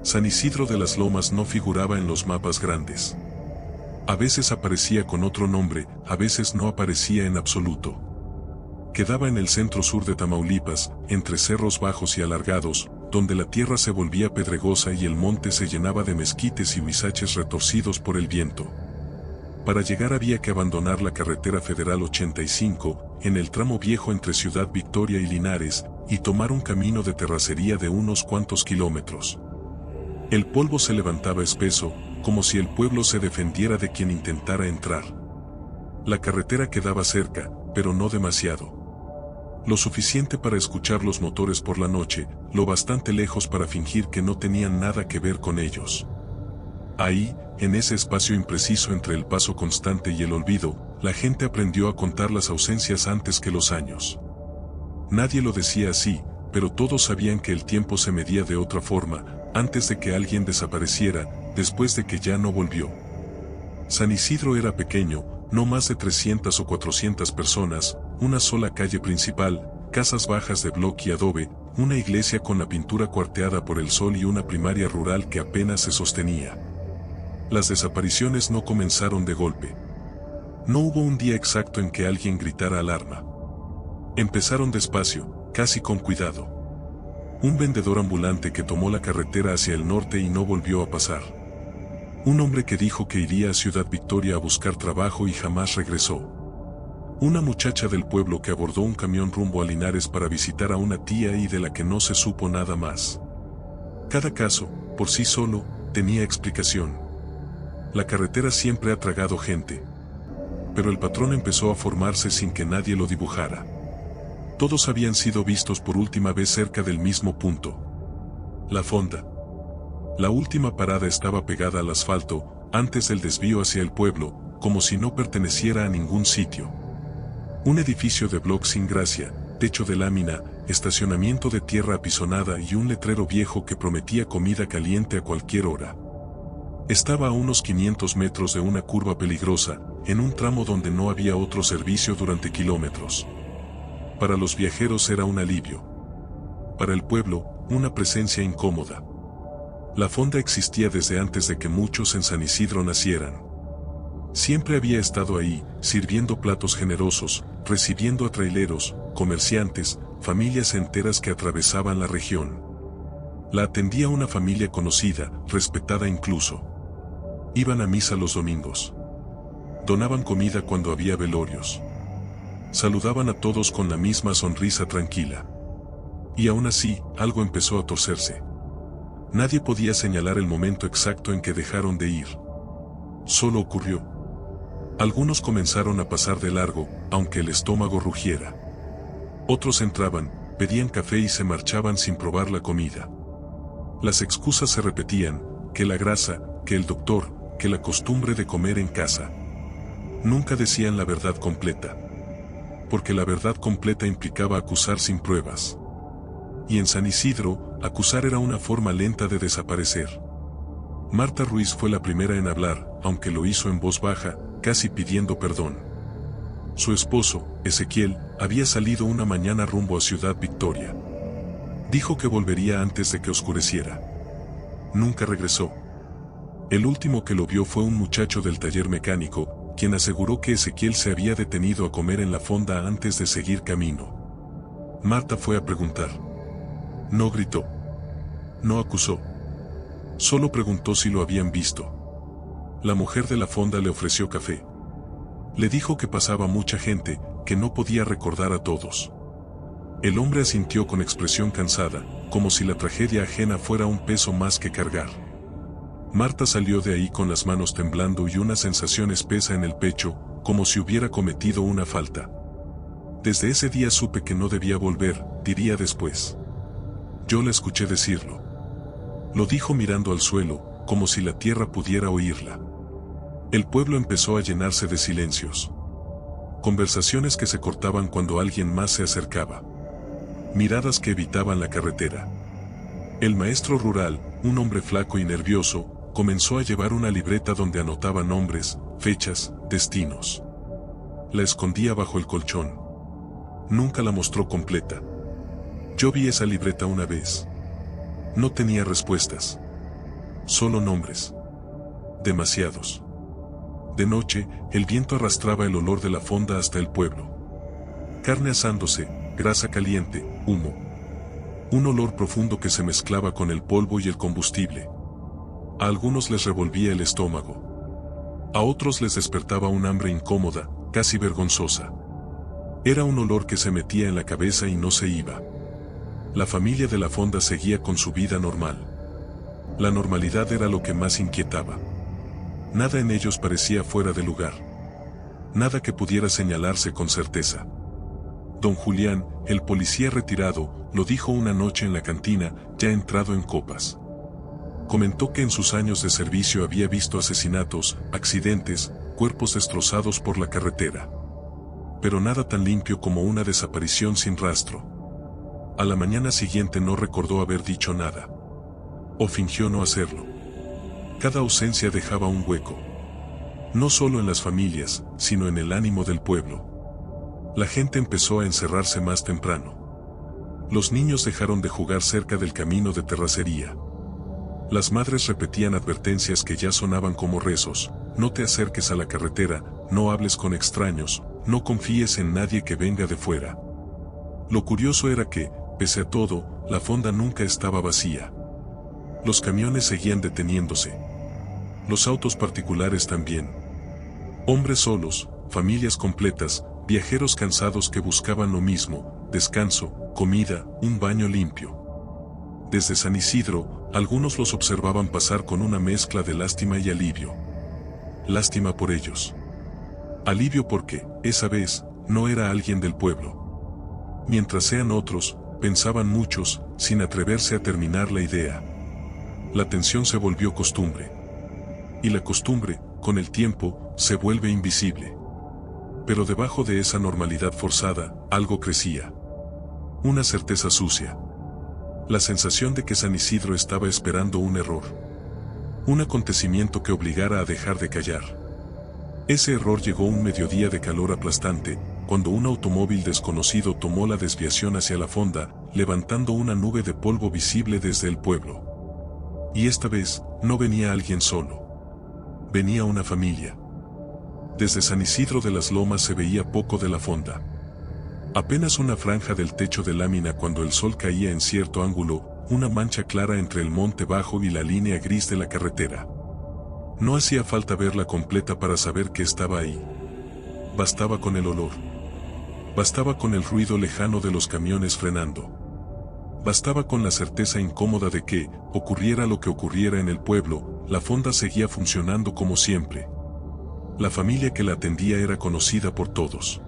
San Isidro de las Lomas no figuraba en los mapas grandes. A veces aparecía con otro nombre, a veces no aparecía en absoluto. Quedaba en el centro sur de Tamaulipas, entre cerros bajos y alargados, donde la tierra se volvía pedregosa y el monte se llenaba de mezquites y huizaches retorcidos por el viento. Para llegar había que abandonar la carretera federal 85, en el tramo viejo entre Ciudad Victoria y Linares, y tomar un camino de terracería de unos cuantos kilómetros. El polvo se levantaba espeso, como si el pueblo se defendiera de quien intentara entrar. La carretera quedaba cerca, pero no demasiado. Lo suficiente para escuchar los motores por la noche, lo bastante lejos para fingir que no tenían nada que ver con ellos. Ahí, en ese espacio impreciso entre el paso constante y el olvido, la gente aprendió a contar las ausencias antes que los años. Nadie lo decía así, pero todos sabían que el tiempo se medía de otra forma, antes de que alguien desapareciera, después de que ya no volvió. San Isidro era pequeño, no más de 300 o 400 personas, una sola calle principal, casas bajas de bloque y adobe, una iglesia con la pintura cuarteada por el sol y una primaria rural que apenas se sostenía. Las desapariciones no comenzaron de golpe. No hubo un día exacto en que alguien gritara alarma. Empezaron despacio, casi con cuidado. Un vendedor ambulante que tomó la carretera hacia el norte y no volvió a pasar. Un hombre que dijo que iría a Ciudad Victoria a buscar trabajo y jamás regresó. Una muchacha del pueblo que abordó un camión rumbo a Linares para visitar a una tía y de la que no se supo nada más. Cada caso, por sí solo, tenía explicación. La carretera siempre ha tragado gente. Pero el patrón empezó a formarse sin que nadie lo dibujara. Todos habían sido vistos por última vez cerca del mismo punto. La fonda. La última parada estaba pegada al asfalto, antes del desvío hacia el pueblo, como si no perteneciera a ningún sitio. Un edificio de bloc sin gracia, techo de lámina, estacionamiento de tierra apisonada y un letrero viejo que prometía comida caliente a cualquier hora. Estaba a unos 500 metros de una curva peligrosa, en un tramo donde no había otro servicio durante kilómetros. Para los viajeros era un alivio. Para el pueblo, una presencia incómoda. La fonda existía desde antes de que muchos en San Isidro nacieran. Siempre había estado ahí, sirviendo platos generosos, recibiendo a traileros, comerciantes, familias enteras que atravesaban la región. La atendía una familia conocida, respetada incluso. Iban a misa los domingos. Donaban comida cuando había velorios. Saludaban a todos con la misma sonrisa tranquila. Y aún así, algo empezó a torcerse. Nadie podía señalar el momento exacto en que dejaron de ir. Solo ocurrió. Algunos comenzaron a pasar de largo, aunque el estómago rugiera. Otros entraban, pedían café y se marchaban sin probar la comida. Las excusas se repetían, que la grasa, que el doctor, que la costumbre de comer en casa. Nunca decían la verdad completa. Porque la verdad completa implicaba acusar sin pruebas. Y en San Isidro, acusar era una forma lenta de desaparecer. Marta Ruiz fue la primera en hablar, aunque lo hizo en voz baja, casi pidiendo perdón. Su esposo, Ezequiel, había salido una mañana rumbo a Ciudad Victoria. Dijo que volvería antes de que oscureciera. Nunca regresó. El último que lo vio fue un muchacho del taller mecánico, quien aseguró que Ezequiel se había detenido a comer en la fonda antes de seguir camino. Marta fue a preguntar. No gritó. No acusó. Solo preguntó si lo habían visto. La mujer de la fonda le ofreció café. Le dijo que pasaba mucha gente, que no podía recordar a todos. El hombre asintió con expresión cansada, como si la tragedia ajena fuera un peso más que cargar. Marta salió de ahí con las manos temblando y una sensación espesa en el pecho, como si hubiera cometido una falta. Desde ese día supe que no debía volver, diría después. Yo la escuché decirlo. Lo dijo mirando al suelo, como si la tierra pudiera oírla. El pueblo empezó a llenarse de silencios. Conversaciones que se cortaban cuando alguien más se acercaba. Miradas que evitaban la carretera. El maestro rural, un hombre flaco y nervioso, comenzó a llevar una libreta donde anotaba nombres, fechas, destinos. La escondía bajo el colchón. Nunca la mostró completa. Yo vi esa libreta una vez. No tenía respuestas. solo nombres. Demasiados. De noche, el viento arrastraba el olor de la fonda hasta el pueblo. Carne asándose, grasa caliente, humo. Un olor profundo que se mezclaba con el polvo y el combustible. A algunos les revolvía el estómago. A otros les despertaba un hambre incómoda, casi vergonzosa. Era un olor que se metía en la cabeza y no se iba. La familia de la fonda seguía con su vida normal. La normalidad era lo que más inquietaba. Nada en ellos parecía fuera de lugar. Nada que pudiera señalarse con certeza. Don Julián, el policía retirado, lo dijo una noche en la cantina, ya entrado en copas. Comentó que en sus años de servicio había visto asesinatos, accidentes, cuerpos destrozados por la carretera. Pero nada tan limpio como una desaparición sin rastro. A la mañana siguiente no recordó haber dicho nada. O fingió no hacerlo. Cada ausencia dejaba un hueco. No solo en las familias, sino en el ánimo del pueblo. La gente empezó a encerrarse más temprano. Los niños dejaron de jugar cerca del camino de terracería. Las madres repetían advertencias que ya sonaban como rezos: no te acerques a la carretera, no hables con extraños, no confíes en nadie que venga de fuera. Lo curioso era que, pese a todo, la fonda nunca estaba vacía. Los camiones seguían deteniéndose. Los autos particulares también. Hombres solos, familias completas, viajeros cansados que buscaban lo mismo: descanso, comida, un baño limpio. Desde San Isidro, algunos los observaban pasar con una mezcla de lástima y alivio. Lástima por ellos. Alivio porque, esa vez, no era alguien del pueblo. Mientras sean otros, pensaban muchos, sin atreverse a terminar la idea. La tensión se volvió costumbre. Y la costumbre, con el tiempo, se vuelve invisible. Pero debajo de esa normalidad forzada, algo crecía. Una certeza sucia. La sensación de que San Isidro estaba esperando un error. Un acontecimiento que obligara a dejar de callar. Ese error llegó un mediodía de calor aplastante, cuando un automóvil desconocido tomó la desviación hacia la fonda, levantando una nube de polvo visible desde el pueblo. Y esta vez, no venía alguien solo. Venía una familia. Desde San Isidro de las Lomas se veía poco de la fonda. Apenas una franja del techo de lámina cuando el sol caía en cierto ángulo, una mancha clara entre el monte bajo y la línea gris de la carretera. No hacía falta verla completa para saber que estaba ahí. Bastaba con el olor. Bastaba con el ruido lejano de los camiones frenando. Bastaba con la certeza incómoda de que, ocurriera lo que ocurriera en el pueblo, la fonda seguía funcionando como siempre. La familia que la atendía era conocida por todos.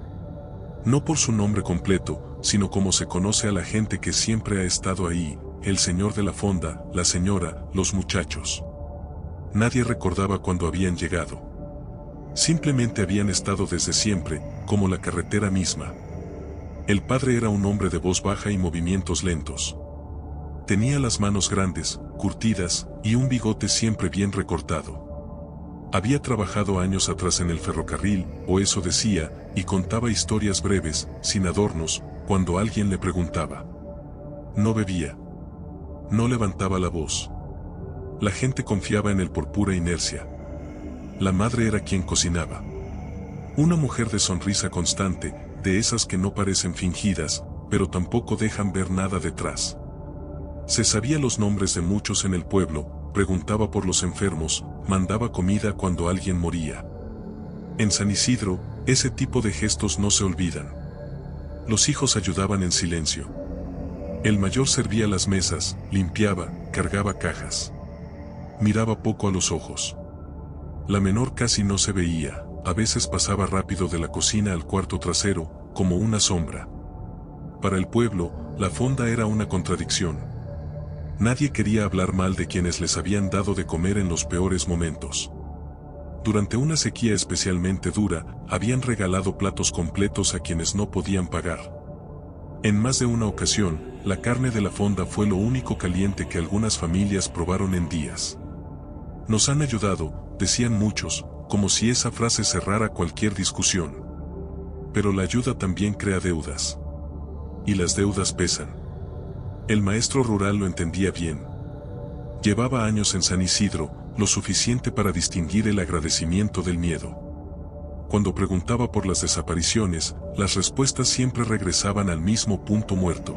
No por su nombre completo, sino como se conoce a la gente que siempre ha estado ahí: el señor de la fonda, la señora, los muchachos. Nadie recordaba cuándo habían llegado. Simplemente habían estado desde siempre, como la carretera misma. El padre era un hombre de voz baja y movimientos lentos. Tenía las manos grandes, curtidas, y un bigote siempre bien recortado. Había trabajado años atrás en el ferrocarril, o eso decía, y contaba historias breves, sin adornos, cuando alguien le preguntaba. No bebía. No levantaba la voz. La gente confiaba en él por pura inercia. La madre era quien cocinaba. Una mujer de sonrisa constante, de esas que no parecen fingidas, pero tampoco dejan ver nada detrás. Se sabía los nombres de muchos en el pueblo, preguntaba por los enfermos, mandaba comida cuando alguien moría. En San Isidro, ese tipo de gestos no se olvidan. Los hijos ayudaban en silencio. El mayor servía las mesas, limpiaba, cargaba cajas. Miraba poco a los ojos. La menor casi no se veía, a veces pasaba rápido de la cocina al cuarto trasero, como una sombra. Para el pueblo, la fonda era una contradicción. Nadie quería hablar mal de quienes les habían dado de comer en los peores momentos. Durante una sequía especialmente dura, habían regalado platos completos a quienes no podían pagar. En más de una ocasión, la carne de la fonda fue lo único caliente que algunas familias probaron en días. Nos han ayudado, decían muchos, como si esa frase cerrara cualquier discusión. Pero la ayuda también crea deudas. Y las deudas pesan. El maestro rural lo entendía bien. Llevaba años en San Isidro, lo suficiente para distinguir el agradecimiento del miedo. Cuando preguntaba por las desapariciones, las respuestas siempre regresaban al mismo punto muerto.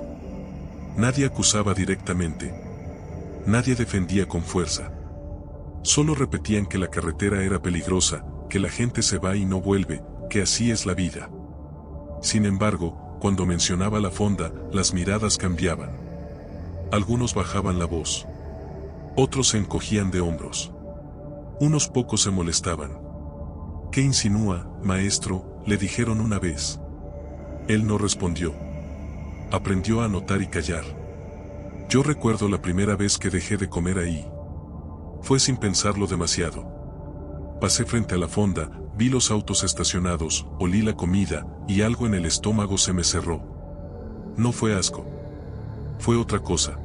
Nadie acusaba directamente. Nadie defendía con fuerza. Solo repetían que la carretera era peligrosa, que la gente se va y no vuelve, que así es la vida. Sin embargo, cuando mencionaba la fonda, las miradas cambiaban. Algunos bajaban la voz. Otros se encogían de hombros. Unos pocos se molestaban. «¿Qué insinúa, maestro?», le dijeron una vez. Él no respondió. Aprendió a notar y callar. Yo recuerdo la primera vez que dejé de comer ahí. Fue sin pensarlo demasiado. Pasé frente a la fonda, vi los autos estacionados, olí la comida, y algo en el estómago se me cerró. No fue asco. Fue otra cosa.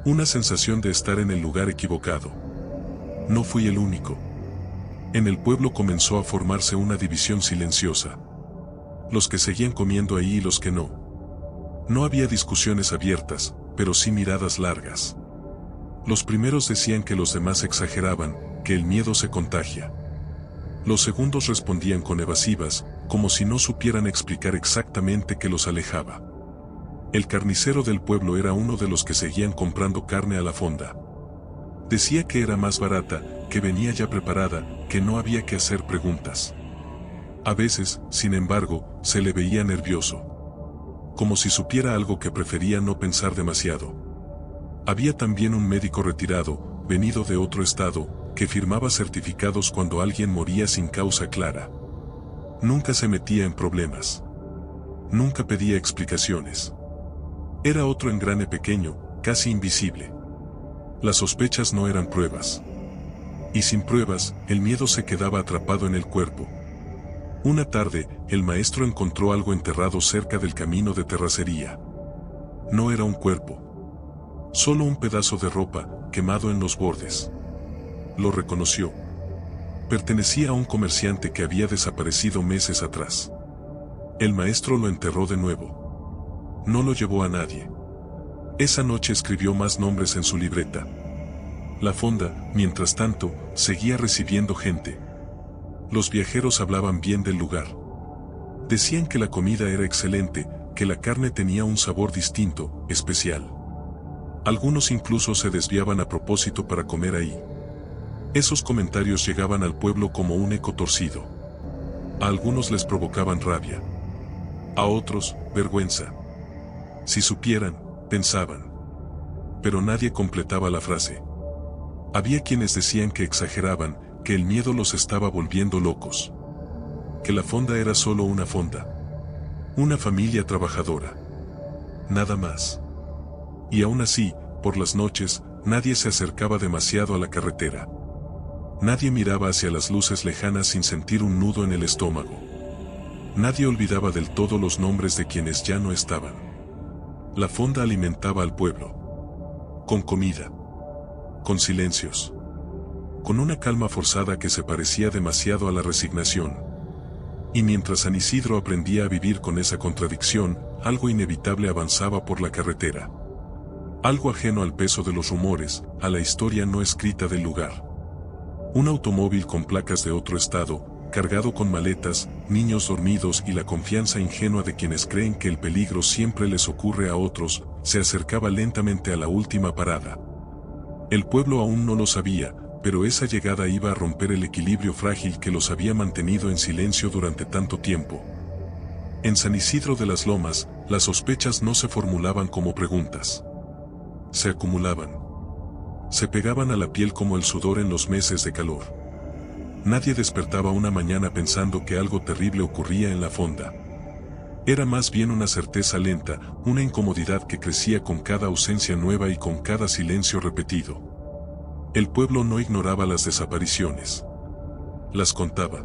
Una sensación de estar en el lugar equivocado. No fui el único. En el pueblo comenzó a formarse una división silenciosa. Los que seguían comiendo ahí y los que no. No había discusiones abiertas, pero sí miradas largas. Los primeros decían que los demás exageraban, que el miedo se contagia. Los segundos respondían con evasivas, como si no supieran explicar exactamente qué los alejaba. El carnicero del pueblo era uno de los que seguían comprando carne a la fonda. Decía que era más barata, que venía ya preparada, que no había que hacer preguntas. A veces, sin embargo, se le veía nervioso. Como si supiera algo que prefería no pensar demasiado. Había también un médico retirado, venido de otro estado, que firmaba certificados cuando alguien moría sin causa clara. Nunca se metía en problemas. Nunca pedía explicaciones. Era otro engrane pequeño, casi invisible. Las sospechas no eran pruebas. Y sin pruebas, el miedo se quedaba atrapado en el cuerpo. Una tarde, el maestro encontró algo enterrado cerca del camino de terracería. No era un cuerpo. Solo un pedazo de ropa, quemado en los bordes. Lo reconoció. Pertenecía a un comerciante que había desaparecido meses atrás. El maestro lo enterró de nuevo. No lo llevó a nadie. Esa noche escribió más nombres en su libreta. La fonda, mientras tanto, seguía recibiendo gente. Los viajeros hablaban bien del lugar. Decían que la comida era excelente, que la carne tenía un sabor distinto, especial. Algunos incluso se desviaban a propósito para comer ahí. Esos comentarios llegaban al pueblo como un eco torcido. A algunos les provocaban rabia. A otros, vergüenza. Si supieran, pensaban. Pero nadie completaba la frase. Había quienes decían que exageraban, que el miedo los estaba volviendo locos. Que la fonda era solo una fonda. Una familia trabajadora. Nada más. Y aún así, por las noches, nadie se acercaba demasiado a la carretera. Nadie miraba hacia las luces lejanas sin sentir un nudo en el estómago. Nadie olvidaba del todo los nombres de quienes ya no estaban. La fonda alimentaba al pueblo. Con comida. Con silencios. Con una calma forzada que se parecía demasiado a la resignación. Y mientras San Isidro aprendía a vivir con esa contradicción, algo inevitable avanzaba por la carretera. Algo ajeno al peso de los rumores, a la historia no escrita del lugar. Un automóvil con placas de otro estado, cargado con maletas, niños dormidos y la confianza ingenua de quienes creen que el peligro siempre les ocurre a otros, se acercaba lentamente a la última parada. El pueblo aún no lo sabía, pero esa llegada iba a romper el equilibrio frágil que los había mantenido en silencio durante tanto tiempo. En San Isidro de las Lomas, las sospechas no se formulaban como preguntas. Se acumulaban. Se pegaban a la piel como el sudor en los meses de calor. Nadie despertaba una mañana pensando que algo terrible ocurría en la fonda. Era más bien una certeza lenta, una incomodidad que crecía con cada ausencia nueva y con cada silencio repetido. El pueblo no ignoraba las desapariciones. Las contaba.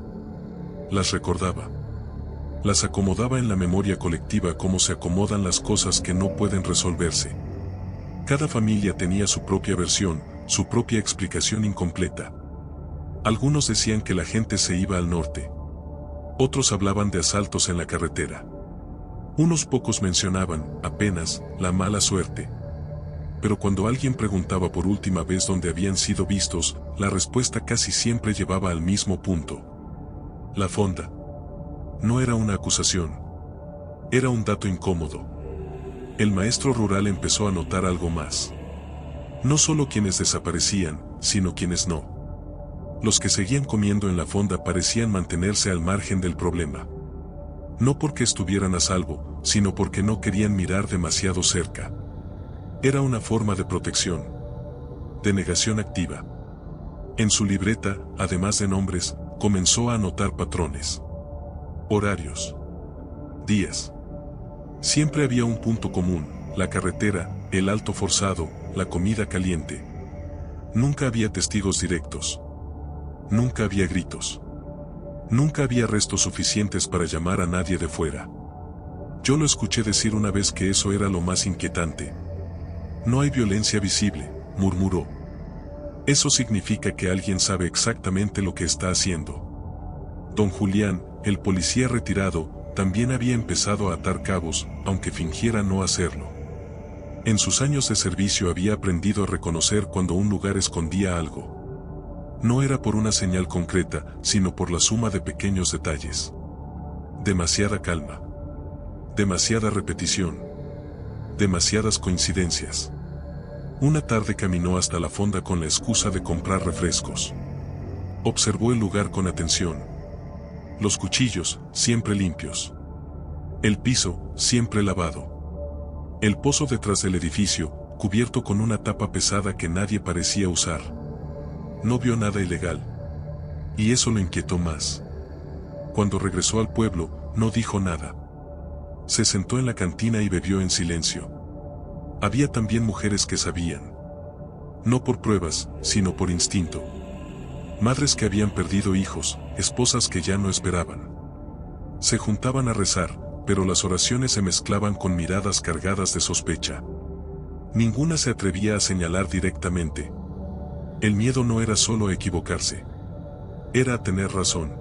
Las recordaba. Las acomodaba en la memoria colectiva como se acomodan las cosas que no pueden resolverse. Cada familia tenía su propia versión, su propia explicación incompleta. Algunos decían que la gente se iba al norte. Otros hablaban de asaltos en la carretera. Unos pocos mencionaban, apenas, la mala suerte. pero cuando alguien preguntaba por última vez dónde habían sido vistos, la respuesta casi siempre llevaba al mismo punto. La fonda. No era una acusación. Era un dato incómodo. El maestro rural empezó a notar algo más. No solo quienes desaparecían, sino quienes no. Los que seguían comiendo en la fonda parecían mantenerse al margen del problema. No porque estuvieran a salvo, sino porque no querían mirar demasiado cerca. Era una forma de protección. De negación activa. En su libreta, además de nombres, comenzó a anotar patrones. Horarios. Días. Siempre había un punto común: la carretera, el alto forzado, la comida caliente. Nunca había testigos directos. Nunca había gritos. Nunca había restos suficientes para llamar a nadie de fuera. Yo lo escuché decir una vez que eso era lo más inquietante. No hay violencia visible, murmuró. Eso significa que alguien sabe exactamente lo que está haciendo. Don Julián, el policía retirado, también había empezado a atar cabos, aunque fingiera no hacerlo. En sus años de servicio había aprendido a reconocer cuando un lugar escondía algo. No era por una señal concreta, sino por la suma de pequeños detalles. Demasiada calma. Demasiada repetición. Demasiadas coincidencias. Una tarde caminó hasta la fonda con la excusa de comprar refrescos. Observó el lugar con atención. Los cuchillos, siempre limpios. El piso, siempre lavado. El pozo detrás del edificio, cubierto con una tapa pesada que nadie parecía usar. No vio nada ilegal. Y eso lo inquietó más. Cuando regresó al pueblo, no dijo nada. Se sentó en la cantina y bebió en silencio. Había también mujeres que sabían. No por pruebas, sino por instinto. Madres que habían perdido hijos, esposas que ya no esperaban. Se juntaban a rezar, pero las oraciones se mezclaban con miradas cargadas de sospecha. Ninguna se atrevía a señalar directamente. El miedo no era solo a equivocarse. Era a tener razón.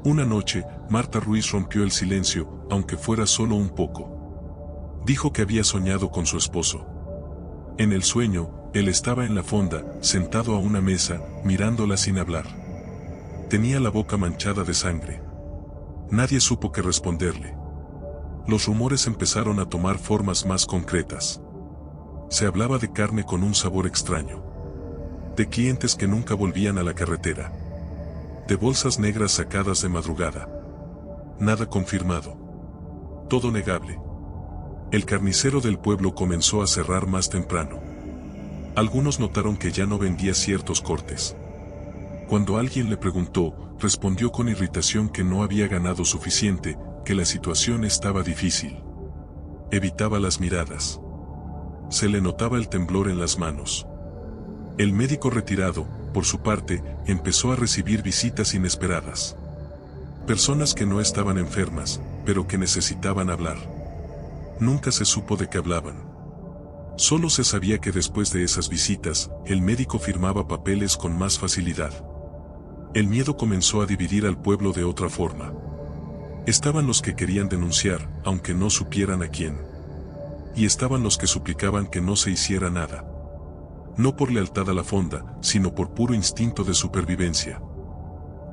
Una noche, Marta Ruiz rompió el silencio, aunque fuera solo un poco. Dijo que había soñado con su esposo. En el sueño, él estaba en la fonda, sentado a una mesa, mirándola sin hablar. Tenía la boca manchada de sangre. Nadie supo qué responderle. Los rumores empezaron a tomar formas más concretas. Se hablaba de carne con un sabor extraño. De clientes que nunca volvían a la carretera. De bolsas negras sacadas de madrugada. Nada confirmado. Todo negable. El carnicero del pueblo comenzó a cerrar más temprano. Algunos notaron que ya no vendía ciertos cortes. Cuando alguien le preguntó, respondió con irritación que no había ganado suficiente, que la situación estaba difícil. Evitaba las miradas. Se le notaba el temblor en las manos. El médico retirado, por su parte, empezó a recibir visitas inesperadas. Personas que no estaban enfermas, pero que necesitaban hablar. Nunca se supo de qué hablaban. Solo se sabía que después de esas visitas, el médico firmaba papeles con más facilidad. El miedo comenzó a dividir al pueblo de otra forma. Estaban los que querían denunciar, aunque no supieran a quién. Y estaban los que suplicaban que no se hiciera nada. No por lealtad a la fonda, sino por puro instinto de supervivencia.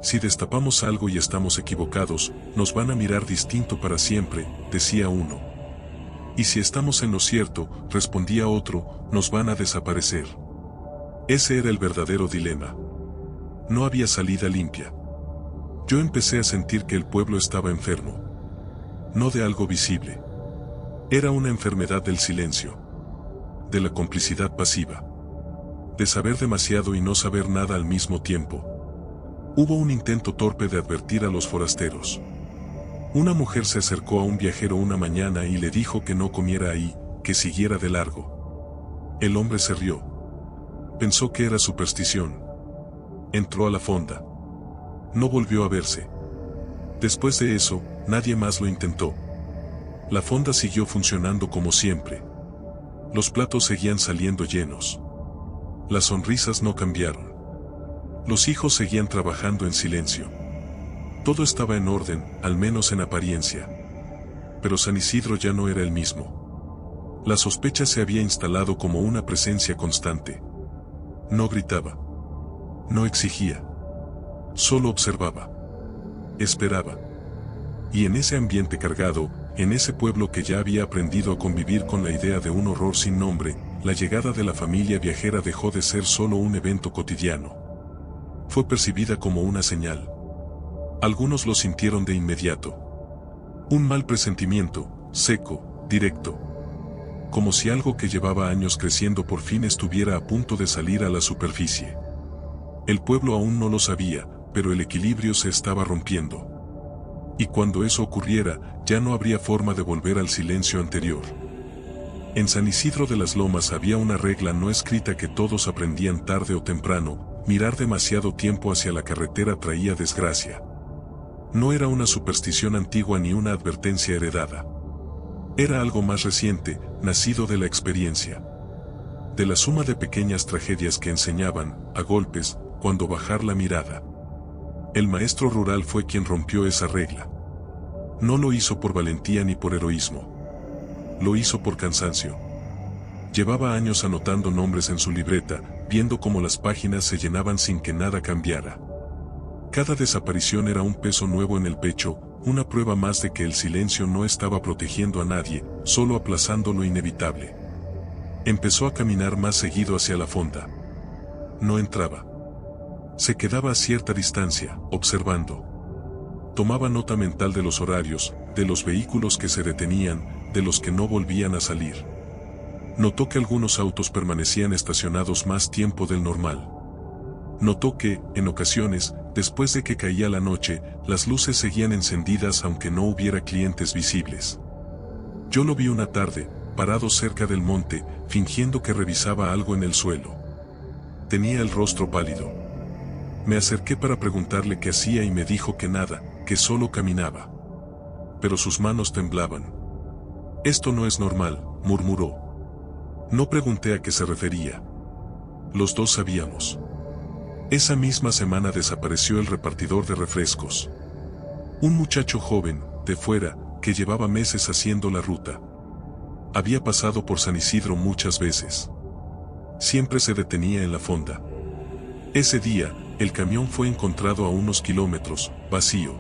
Si destapamos algo y estamos equivocados, nos van a mirar distinto para siempre, decía uno. Y si estamos en lo cierto, respondía otro, nos van a desaparecer. Ese era el verdadero dilema. No había salida limpia. Yo empecé a sentir que el pueblo estaba enfermo. No de algo visible. Era una enfermedad del silencio. De la complicidad pasiva. De saber demasiado y no saber nada al mismo tiempo. Hubo un intento torpe de advertir a los forasteros. Una mujer se acercó a un viajero una mañana y le dijo que no comiera ahí, que siguiera de largo. El hombre se rió. Pensó que era superstición. Entró a la fonda. No volvió a verse. Después de eso, nadie más lo intentó. La fonda siguió funcionando como siempre. Los platos seguían saliendo llenos. Las sonrisas no cambiaron. Los hijos seguían trabajando en silencio. Todo estaba en orden, al menos en apariencia. Pero San Isidro ya no era el mismo. La sospecha se había instalado como una presencia constante. No gritaba. No exigía. Solo observaba. Esperaba. Y en ese ambiente cargado, en ese pueblo que ya había aprendido a convivir con la idea de un horror sin nombre, la llegada de la familia viajera dejó de ser solo un evento cotidiano. Fue percibida como una señal. Algunos lo sintieron de inmediato. Un mal presentimiento, seco, directo. Como si algo que llevaba años creciendo por fin estuviera a punto de salir a la superficie. El pueblo aún no lo sabía, pero el equilibrio se estaba rompiendo. Y cuando eso ocurriera, ya no habría forma de volver al silencio anterior. En San Isidro de las Lomas había una regla no escrita que todos aprendían tarde o temprano: mirar demasiado tiempo hacia la carretera traía desgracia. No era una superstición antigua ni una advertencia heredada. Era algo más reciente, nacido de la experiencia. De la suma de pequeñas tragedias que enseñaban, a golpes, cuándo bajar la mirada. El maestro rural fue quien rompió esa regla. No lo hizo por valentía ni por heroísmo. Lo hizo por cansancio. Llevaba años anotando nombres en su libreta, viendo cómo las páginas se llenaban sin que nada cambiara. Cada desaparición era un peso nuevo en el pecho, una prueba más de que el silencio no estaba protegiendo a nadie, solo aplazando lo inevitable. Empezó a caminar más seguido hacia la fonda. No entraba. Se quedaba a cierta distancia, observando. Tomaba nota mental de los horarios, de los vehículos que se detenían, de los que no volvían a salir. Notó que algunos autos permanecían estacionados más tiempo del normal. Notó que, en ocasiones, después de que caía la noche, las luces seguían encendidas aunque no hubiera clientes visibles. Yo lo vi una tarde, parado cerca del monte, fingiendo que revisaba algo en el suelo. Tenía el rostro pálido. Me acerqué para preguntarle qué hacía y me dijo que nada, que solo caminaba. Pero sus manos temblaban. «Esto no es normal», murmuró. No pregunté a qué se refería. Los dos sabíamos. Esa misma semana desapareció el repartidor de refrescos. Un muchacho joven, de fuera, que llevaba meses haciendo la ruta. Había pasado por San Isidro muchas veces. Siempre se detenía en la fonda. Ese día, el camión fue encontrado a unos kilómetros, vacío.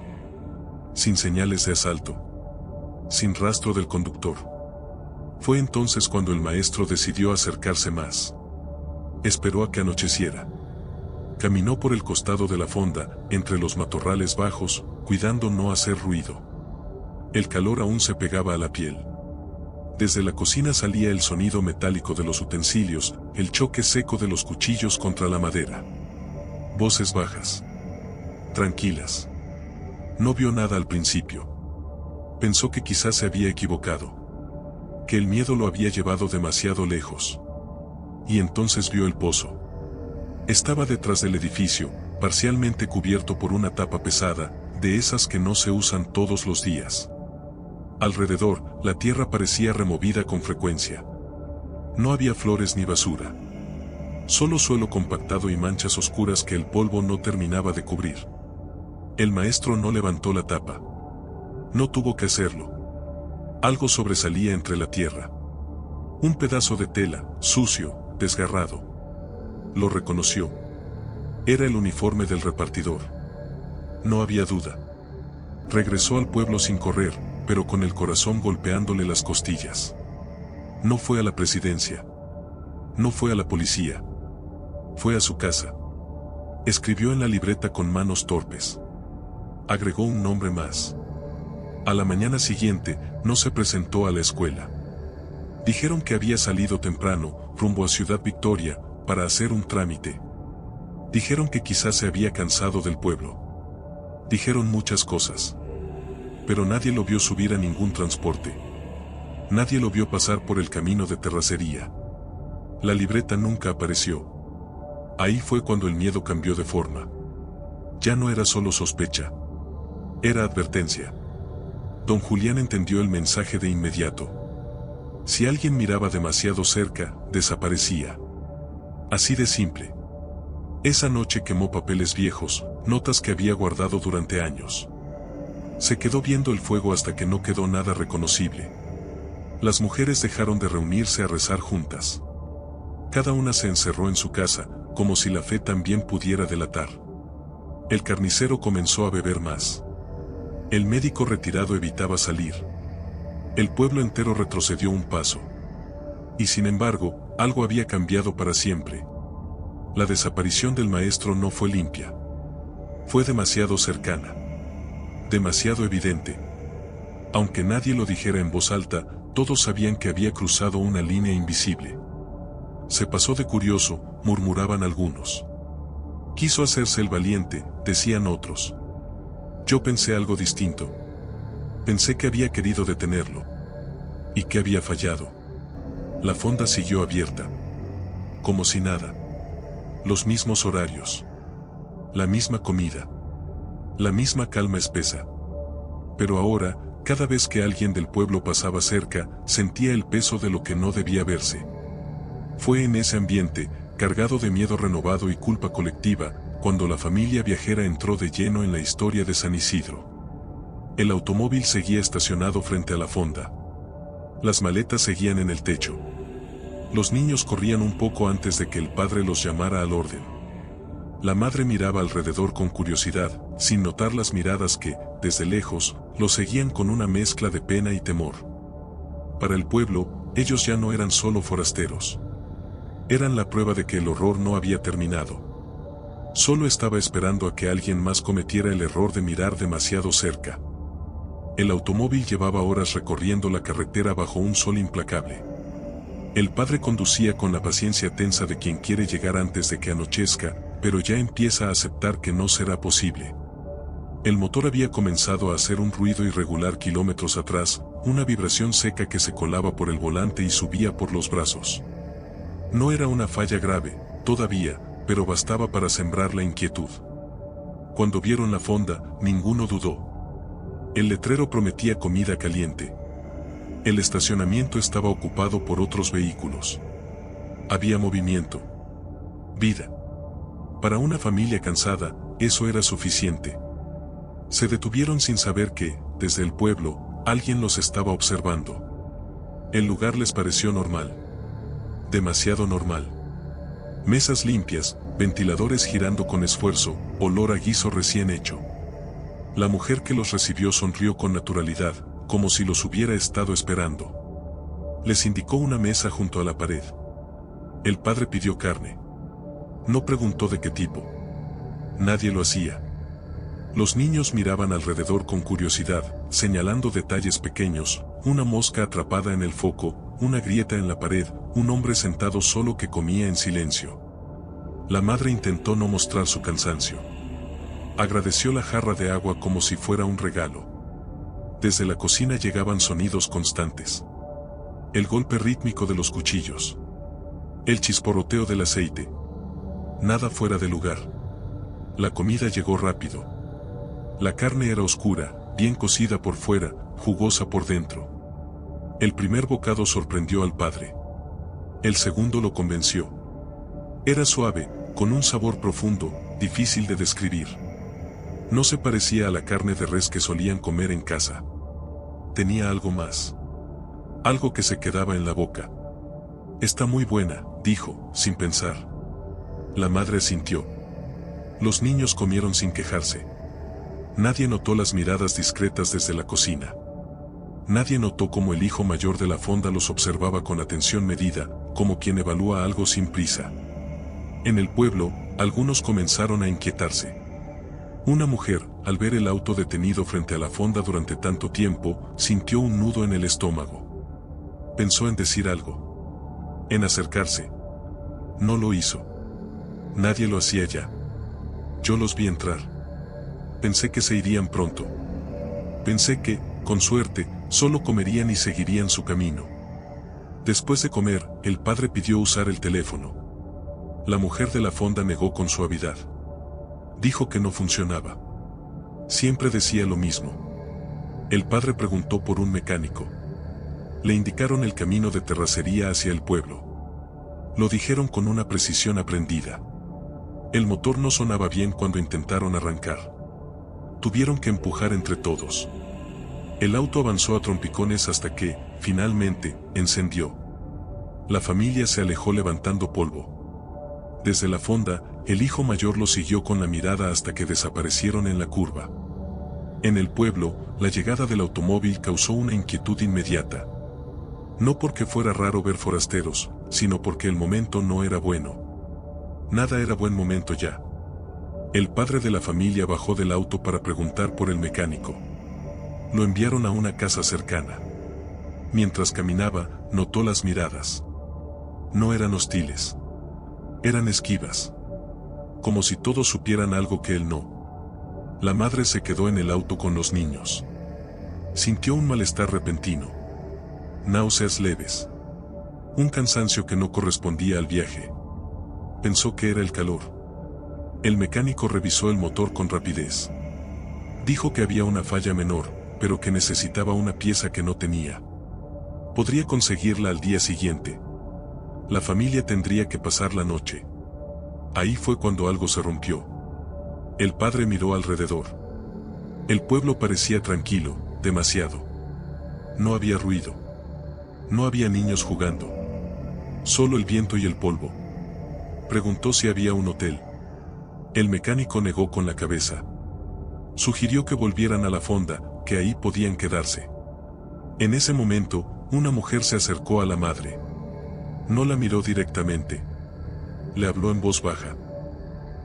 Sin señales de asalto. Sin rastro del conductor. Fue entonces cuando el maestro decidió acercarse más. Esperó a que anocheciera. Caminó por el costado de la fonda, entre los matorrales bajos, cuidando no hacer ruido. El calor aún se pegaba a la piel. Desde la cocina salía el sonido metálico de los utensilios, el choque seco de los cuchillos contra la madera. Voces bajas. Tranquilas. No vio nada al principio. Pensó que quizás se había equivocado. Que el miedo lo había llevado demasiado lejos. Y entonces vio el pozo. Estaba detrás del edificio, parcialmente cubierto por una tapa pesada, de esas que no se usan todos los días. Alrededor, la tierra parecía removida con frecuencia. No había flores ni basura. Solo suelo compactado y manchas oscuras que el polvo no terminaba de cubrir. El maestro no levantó la tapa. No tuvo que hacerlo. Algo sobresalía entre la tierra. Un pedazo de tela, sucio, desgarrado. Lo reconoció. Era el uniforme del repartidor. No había duda. Regresó al pueblo sin correr, pero con el corazón golpeándole las costillas. No fue a la presidencia. No fue a la policía. Fue a su casa. Escribió en la libreta con manos torpes. Agregó un nombre más. A la mañana siguiente, no se presentó a la escuela. Dijeron que había salido temprano, rumbo a Ciudad Victoria, para hacer un trámite. Dijeron que quizás se había cansado del pueblo. Dijeron muchas cosas. Pero nadie lo vio subir a ningún transporte. Nadie lo vio pasar por el camino de terracería. La libreta nunca apareció. Ahí fue cuando el miedo cambió de forma. Ya no era solo sospecha. Era advertencia. Don Julián entendió el mensaje de inmediato. Si alguien miraba demasiado cerca, desaparecía. Así de simple. Esa noche quemó papeles viejos, notas que había guardado durante años. Se quedó viendo el fuego hasta que no quedó nada reconocible. Las mujeres dejaron de reunirse a rezar juntas. Cada una se encerró en su casa, como si la fe también pudiera delatar. El carnicero comenzó a beber más. El médico retirado evitaba salir. El pueblo entero retrocedió un paso. Y sin embargo, algo había cambiado para siempre. La desaparición del maestro no fue limpia. Fue demasiado cercana. Demasiado evidente. Aunque nadie lo dijera en voz alta, todos sabían que había cruzado una línea invisible. Se pasó de curioso, murmuraban algunos. Quiso hacerse el valiente, decían otros. Yo pensé algo distinto. Pensé que había querido detenerlo. Y que había fallado. La fonda siguió abierta. Como si nada. Los mismos horarios. La misma comida. La misma calma espesa. Pero ahora, cada vez que alguien del pueblo pasaba cerca, sentía el peso de lo que no debía verse. Fue en ese ambiente, cargado de miedo renovado y culpa colectiva, cuando la familia viajera entró de lleno en la historia de San Isidro. El automóvil seguía estacionado frente a la fonda. Las maletas seguían en el techo. Los niños corrían un poco antes de que el padre los llamara al orden. La madre miraba alrededor con curiosidad, sin notar las miradas que, desde lejos, los seguían con una mezcla de pena y temor. Para el pueblo, ellos ya no eran solo forasteros. Eran la prueba de que el horror no había terminado. Solo estaba esperando a que alguien más cometiera el error de mirar demasiado cerca. El automóvil llevaba horas recorriendo la carretera bajo un sol implacable. El padre conducía con la paciencia tensa de quien quiere llegar antes de que anochezca, pero ya empieza a aceptar que no será posible. El motor había comenzado a hacer un ruido irregular kilómetros atrás, una vibración seca que se colaba por el volante y subía por los brazos. No era una falla grave, todavía, pero bastaba para sembrar la inquietud. Cuando vieron la fonda, ninguno dudó. El letrero prometía comida caliente. El estacionamiento estaba ocupado por otros vehículos. Había movimiento. Vida. Para una familia cansada, eso era suficiente. Se detuvieron sin saber que, desde el pueblo, alguien los estaba observando. El lugar les pareció normal. Demasiado normal. Mesas limpias, ventiladores girando con esfuerzo, olor a guiso recién hecho. La mujer que los recibió sonrió con naturalidad, como si los hubiera estado esperando. Les indicó una mesa junto a la pared. El padre pidió carne. No preguntó de qué tipo. Nadie lo hacía. Los niños miraban alrededor con curiosidad, señalando detalles pequeños, una mosca atrapada en el foco, una grieta en la pared, un hombre sentado solo que comía en silencio. La madre intentó no mostrar su cansancio. Agradeció la jarra de agua como si fuera un regalo. Desde la cocina llegaban sonidos constantes. El golpe rítmico de los cuchillos. El chisporroteo del aceite. Nada fuera de lugar. La comida llegó rápido. La carne era oscura, bien cocida por fuera, jugosa por dentro. El primer bocado sorprendió al padre. El segundo lo convenció. Era suave, con un sabor profundo, difícil de describir. No se parecía a la carne de res que solían comer en casa. Tenía algo más. Algo que se quedaba en la boca. Está muy buena, dijo, sin pensar. La madre asintió. Los niños comieron sin quejarse. Nadie notó las miradas discretas desde la cocina. Nadie notó cómo el hijo mayor de la fonda los observaba con atención medida, como quien evalúa algo sin prisa. En el pueblo, algunos comenzaron a inquietarse. Una mujer, al ver el auto detenido frente a la fonda durante tanto tiempo, sintió un nudo en el estómago. Pensó en decir algo. En acercarse. No lo hizo. Nadie lo hacía ya. Yo los vi entrar. Pensé que se irían pronto. Pensé que, con suerte, solo comerían y seguirían su camino. Después de comer, el padre pidió usar el teléfono. La mujer de la fonda negó con suavidad. Dijo que no funcionaba. Siempre decía lo mismo. El padre preguntó por un mecánico. Le indicaron el camino de terracería hacia el pueblo. Lo dijeron con una precisión aprendida. El motor no sonaba bien cuando intentaron arrancar. Tuvieron que empujar entre todos. El auto avanzó a trompicones hasta que, finalmente, encendió. La familia se alejó levantando polvo. Desde la fonda, el hijo mayor lo siguió con la mirada hasta que desaparecieron en la curva. En el pueblo, la llegada del automóvil causó una inquietud inmediata. No porque fuera raro ver forasteros, sino porque el momento no era bueno. Nada era buen momento ya. El padre de la familia bajó del auto para preguntar por el mecánico. Lo enviaron a una casa cercana. Mientras caminaba, notó las miradas. No eran hostiles. Eran esquivas. Como si todos supieran algo que él no. La madre se quedó en el auto con los niños. Sintió un malestar repentino. Náuseas leves. Un cansancio que no correspondía al viaje. Pensó que era el calor. El mecánico revisó el motor con rapidez. Dijo que había una falla menor, pero que necesitaba una pieza que no tenía. Podría conseguirla al día siguiente. La familia tendría que pasar la noche. Ahí fue cuando algo se rompió. El padre miró alrededor. El pueblo parecía tranquilo, demasiado. No había ruido. No había niños jugando. Solo el viento y el polvo. Preguntó si había un hotel. El mecánico negó con la cabeza. Sugirió que volvieran a la fonda, que ahí podían quedarse. En ese momento, una mujer se acercó a la madre. No la miró directamente. Le habló en voz baja.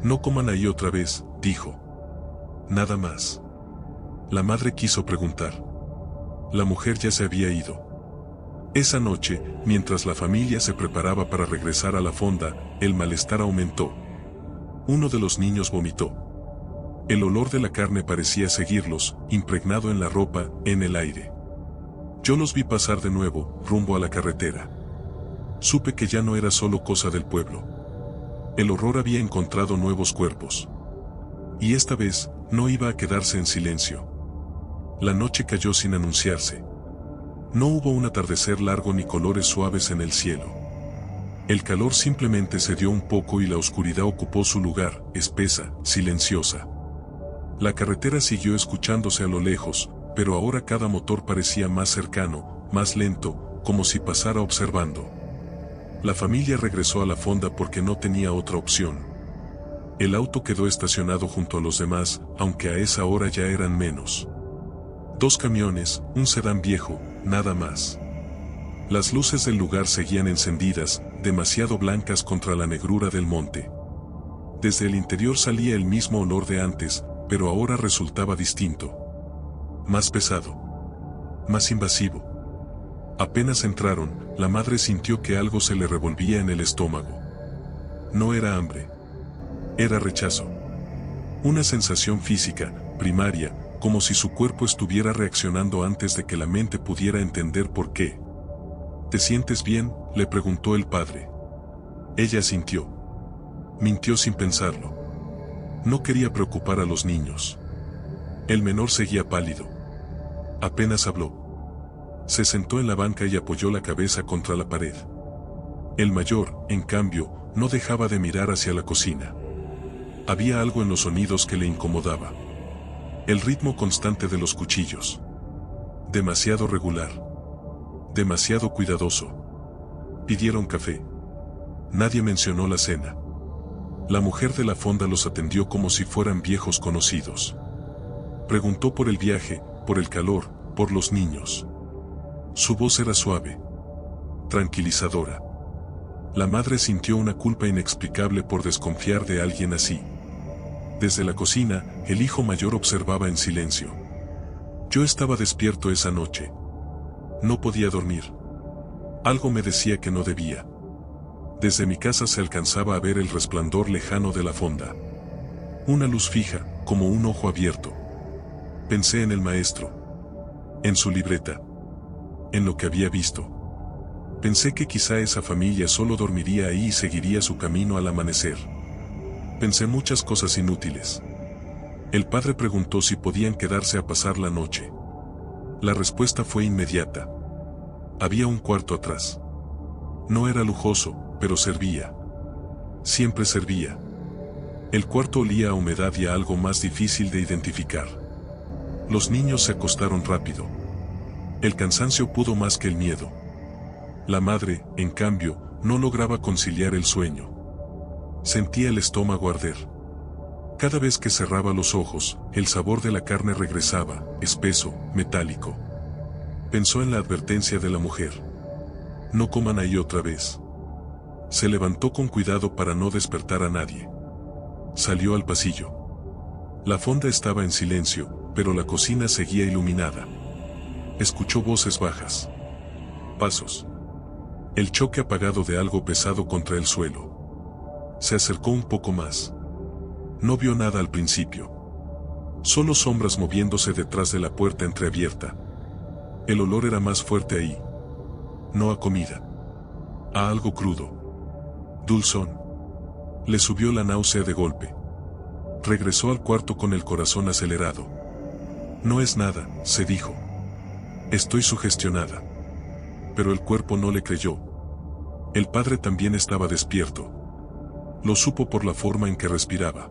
No coman ahí otra vez, dijo. Nada más. La madre quiso preguntar. La mujer ya se había ido. Esa noche, mientras la familia se preparaba para regresar a la fonda, el malestar aumentó. Uno de los niños vomitó. El olor de la carne parecía seguirlos, impregnado en la ropa, en el aire. Yo los vi pasar de nuevo, rumbo a la carretera. Supe que ya no era solo cosa del pueblo. El horror había encontrado nuevos cuerpos. Y esta vez, no iba a quedarse en silencio. La noche cayó sin anunciarse. No hubo un atardecer largo ni colores suaves en el cielo. El calor simplemente cedió un poco y la oscuridad ocupó su lugar, espesa, silenciosa. La carretera siguió escuchándose a lo lejos, pero ahora cada motor parecía más cercano, más lento, como si pasara observando. La familia regresó a la fonda porque no tenía otra opción. El auto quedó estacionado junto a los demás, aunque a esa hora ya eran menos. 2 camiones, un sedán viejo, nada más. Las luces del lugar seguían encendidas, demasiado blancas contra la negrura del monte. Desde el interior salía el mismo olor de antes, pero ahora resultaba distinto. Más pesado. Más invasivo. Apenas entraron, la madre sintió que algo se le revolvía en el estómago. No era hambre. Era rechazo. Una sensación física, primaria, como si su cuerpo estuviera reaccionando antes de que la mente pudiera entender por qué. ¿Te sientes bien?, le preguntó el padre. Ella sintió. Mintió sin pensarlo. No quería preocupar a los niños. El menor seguía pálido. Apenas habló. Se sentó en la banca y apoyó la cabeza contra la pared. El mayor, en cambio, no dejaba de mirar hacia la cocina. Había algo en los sonidos que le incomodaba. El ritmo constante de los cuchillos. Demasiado regular. Demasiado cuidadoso. Pidieron café. Nadie mencionó la cena. La mujer de la fonda los atendió como si fueran viejos conocidos. Preguntó por el viaje, por el calor, por los niños. Su voz era suave. Tranquilizadora. La madre sintió una culpa inexplicable por desconfiar de alguien así. Desde la cocina, el hijo mayor observaba en silencio. Yo estaba despierto esa noche. No podía dormir. Algo me decía que no debía. Desde mi casa se alcanzaba a ver el resplandor lejano de la fonda. Una luz fija, como un ojo abierto. Pensé en el maestro. En su libreta. En lo que había visto. Pensé que quizá esa familia solo dormiría ahí y seguiría su camino al amanecer. Pensé muchas cosas inútiles. El padre preguntó si podían quedarse a pasar la noche. La respuesta fue inmediata. Había un cuarto atrás. No era lujoso, pero servía. Siempre servía. El cuarto olía a humedad y a algo más difícil de identificar. Los niños se acostaron rápido. El cansancio pudo más que el miedo. La madre, en cambio, no lograba conciliar el sueño. Sentía el estómago arder. Cada vez que cerraba los ojos, el sabor de la carne regresaba, espeso, metálico. Pensó en la advertencia de la mujer. No coman ahí otra vez. Se levantó con cuidado para no despertar a nadie. Salió al pasillo. La fonda estaba en silencio, pero la cocina seguía iluminada. Escuchó voces bajas. Pasos. El choque apagado de algo pesado contra el suelo. Se acercó un poco más. No vio nada al principio. Solo sombras moviéndose detrás de la puerta entreabierta. El olor era más fuerte ahí. No a comida. A algo crudo. Dulzón. Le subió la náusea de golpe. Regresó al cuarto con el corazón acelerado. No es nada, se dijo. Estoy sugestionada. Pero el cuerpo no le creyó. El padre también estaba despierto. Lo supo por la forma en que respiraba.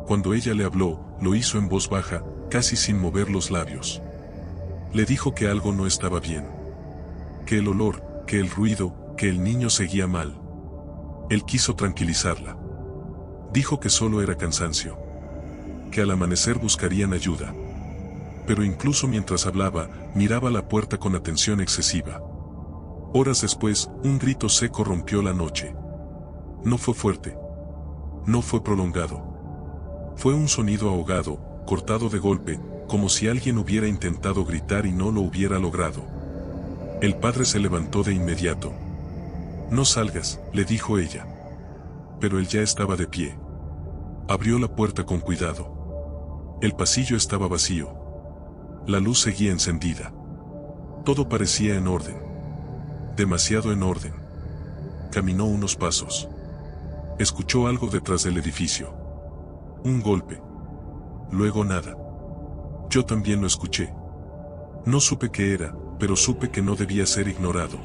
Cuando ella le habló, lo hizo en voz baja, casi sin mover los labios. Le dijo que algo no estaba bien. Que el olor, que el ruido, que el niño seguía mal. Él quiso tranquilizarla. Dijo que solo era cansancio. Que al amanecer buscarían ayuda. Pero incluso mientras hablaba, miraba la puerta con atención excesiva. Horas después, un grito seco rompió la noche. No fue fuerte. No fue prolongado. Fue un sonido ahogado, cortado de golpe, como si alguien hubiera intentado gritar y no lo hubiera logrado. El padre se levantó de inmediato. No salgas, le dijo ella. Pero él ya estaba de pie. Abrió la puerta con cuidado. El pasillo estaba vacío. La luz seguía encendida. Todo parecía en orden. Demasiado en orden. Caminó unos pasos. Escuchó algo detrás del edificio. Un golpe. Luego nada. Yo también lo escuché. No supe qué era, pero supe que no debía ser ignorado.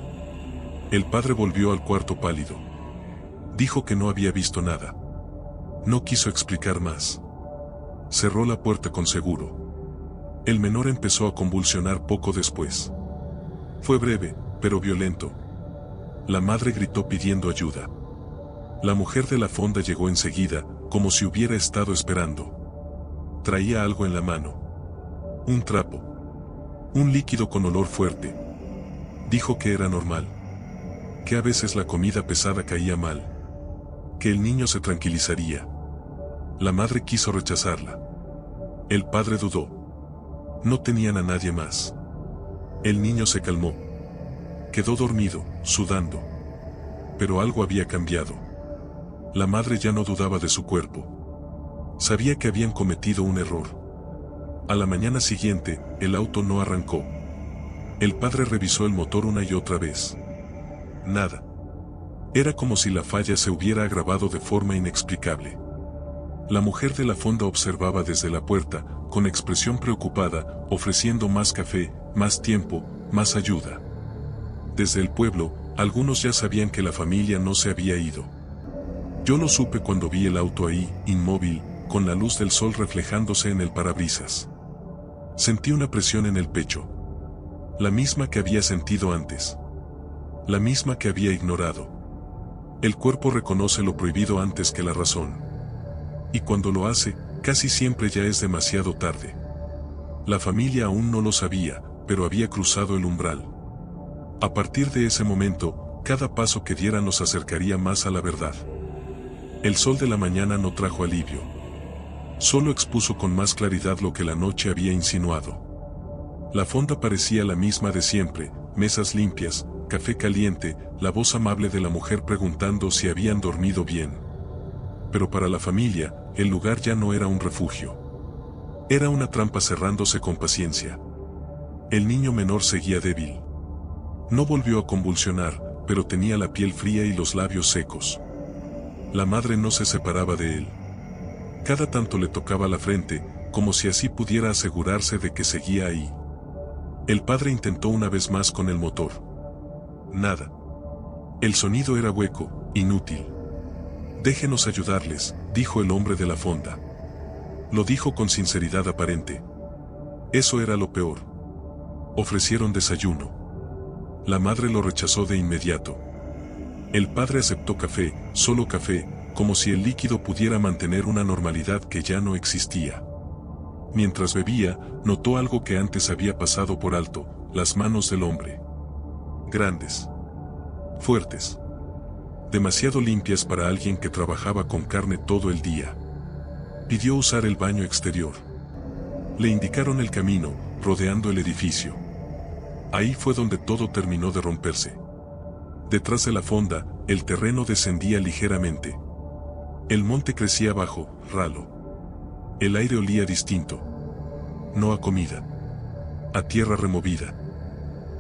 El padre volvió al cuarto pálido. Dijo que no había visto nada. No quiso explicar más. Cerró la puerta con seguro. El menor empezó a convulsionar poco después. Fue breve, pero violento. La madre gritó pidiendo ayuda. La mujer de la fonda llegó enseguida, como si hubiera estado esperando. Traía algo en la mano. Un trapo. Un líquido con olor fuerte. Dijo que era normal. Que a veces la comida pesada caía mal. Que el niño se tranquilizaría. La madre quiso rechazarla. El padre dudó. No tenían a nadie más. El niño se calmó. Quedó dormido, sudando. Pero algo había cambiado. La madre ya no dudaba de su cuerpo. Sabía que habían cometido un error. A la mañana siguiente, el auto no arrancó. El padre revisó el motor una y otra vez. Nada. Era como si la falla se hubiera agravado de forma inexplicable. La mujer de la fonda observaba desde la puerta, con expresión preocupada, ofreciendo más café, más tiempo, más ayuda. Desde el pueblo, algunos ya sabían que la familia no se había ido. Yo lo supe cuando vi el auto ahí, inmóvil, con la luz del sol reflejándose en el parabrisas. Sentí una presión en el pecho. La misma que había sentido antes. La misma que había ignorado. El cuerpo reconoce lo prohibido antes que la razón. Y cuando lo hace, casi siempre ya es demasiado tarde. La familia aún no lo sabía, pero había cruzado el umbral. A partir de ese momento, cada paso que dieran nos acercaría más a la verdad. El sol de la mañana no trajo alivio. Solo expuso con más claridad lo que la noche había insinuado. La fonda parecía la misma de siempre, mesas limpias, café caliente, la voz amable de la mujer preguntando si habían dormido bien. Pero para la familia, el lugar ya no era un refugio. Era una trampa cerrándose con paciencia. El niño menor seguía débil. No volvió a convulsionar, pero tenía la piel fría y los labios secos. La madre no se separaba de él. Cada tanto le tocaba la frente, como si así pudiera asegurarse de que seguía ahí. El padre intentó una vez más con el motor. Nada. El sonido era hueco, inútil. Déjenos ayudarles, dijo el hombre de la fonda. Lo dijo con sinceridad aparente. Eso era lo peor. Ofrecieron desayuno. La madre lo rechazó de inmediato. El padre aceptó café, solo café, como si el líquido pudiera mantener una normalidad que ya no existía. Mientras bebía, notó algo que antes había pasado por alto: las manos del hombre. Grandes. Fuertes. Demasiado limpias para alguien que trabajaba con carne todo el día. Pidió usar el baño exterior. Le indicaron el camino, rodeando el edificio. Ahí fue donde todo terminó de romperse. Detrás de la fonda, el terreno descendía ligeramente. El monte crecía bajo, ralo. El aire olía distinto. No a comida. A tierra removida.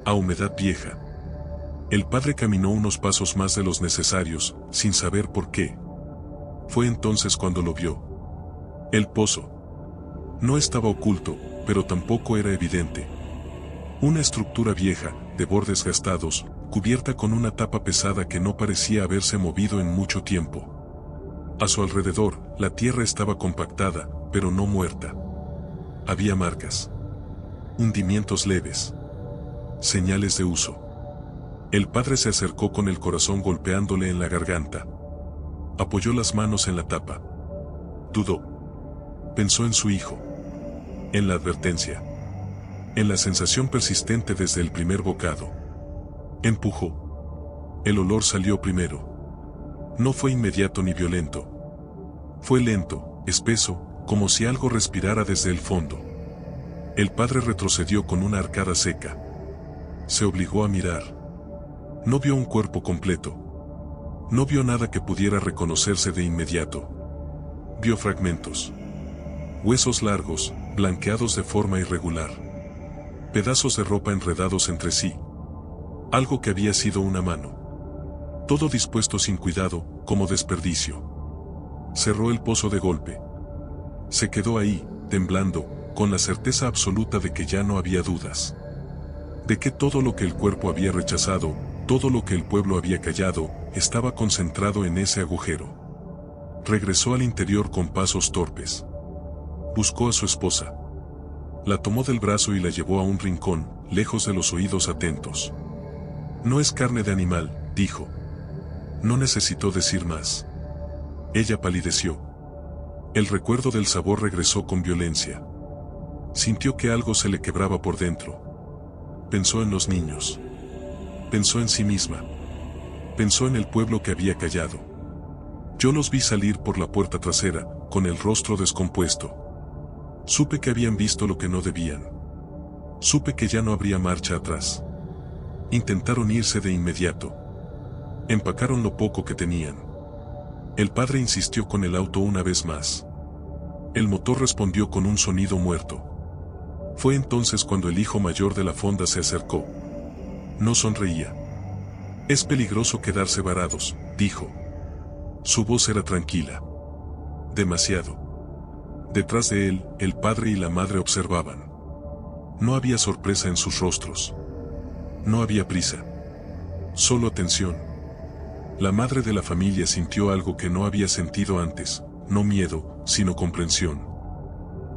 A humedad vieja. El padre caminó unos pasos más de los necesarios, sin saber por qué. Fue entonces cuando lo vio. El pozo. No estaba oculto, pero tampoco era evidente. Una estructura vieja, de bordes gastados, cubierta con una tapa pesada que no parecía haberse movido en mucho tiempo. A su alrededor, la tierra estaba compactada, pero no muerta. Había marcas. Hundimientos leves. Señales de uso. El padre se acercó con el corazón golpeándole en la garganta. Apoyó las manos en la tapa. Dudó. Pensó en su hijo. En la advertencia. En la sensación persistente desde el primer bocado. Empujó. El olor salió primero. No fue inmediato ni violento. Fue lento, espeso, como si algo respirara desde el fondo. El padre retrocedió con una arcada seca. Se obligó a mirar. No vio un cuerpo completo. No vio nada que pudiera reconocerse de inmediato. Vio fragmentos. Huesos largos, blanqueados de forma irregular. Pedazos de ropa enredados entre sí. Algo que había sido una mano. Todo dispuesto sin cuidado, como desperdicio. Cerró el pozo de golpe. Se quedó ahí, temblando, con la certeza absoluta de que ya no había dudas. De que todo lo que el cuerpo había rechazado, todo lo que el pueblo había callado, estaba concentrado en ese agujero. Regresó al interior con pasos torpes. Buscó a su esposa. La tomó del brazo y la llevó a un rincón, lejos de los oídos atentos. No es carne de animal, dijo. No necesitó decir más. Ella palideció. El recuerdo del sabor regresó con violencia. Sintió que algo se le quebraba por dentro. Pensó en los niños. Pensó en sí misma. Pensó en el pueblo que había callado. Yo los vi salir por la puerta trasera, con el rostro descompuesto. Supe que habían visto lo que no debían. Supe que ya no habría marcha atrás. Intentaron irse de inmediato. Empacaron lo poco que tenían. El padre insistió con el auto una vez más. El motor respondió con un sonido muerto. Fue entonces cuando el hijo mayor de la fonda se acercó. No sonreía. Es peligroso quedarse varados, dijo. Su voz era tranquila. Demasiado. Detrás de él, el padre y la madre observaban. No había sorpresa en sus rostros. No había prisa. Solo tensión. La madre de la familia sintió algo que no había sentido antes, no miedo, sino comprensión.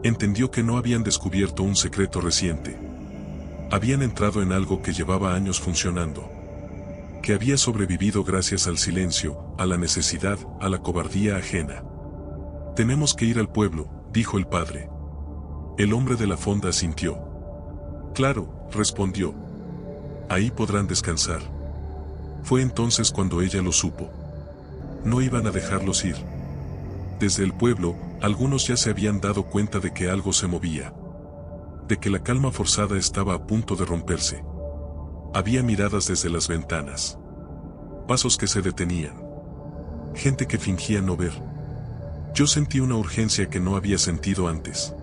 Entendió que no habían descubierto un secreto reciente. Habían entrado en algo que llevaba años funcionando. Que había sobrevivido gracias al silencio, a la necesidad, a la cobardía ajena. Tenemos que ir al pueblo, dijo el padre. El hombre de la fonda asintió. Claro, respondió. Ahí podrán descansar. Fue entonces cuando ella lo supo. No iban a dejarlos ir. Desde el pueblo, algunos ya se habían dado cuenta de que algo se movía. De que la calma forzada estaba a punto de romperse. Había miradas desde las ventanas. Pasos que se detenían. Gente que fingía no ver. Yo sentí una urgencia que no había sentido antes.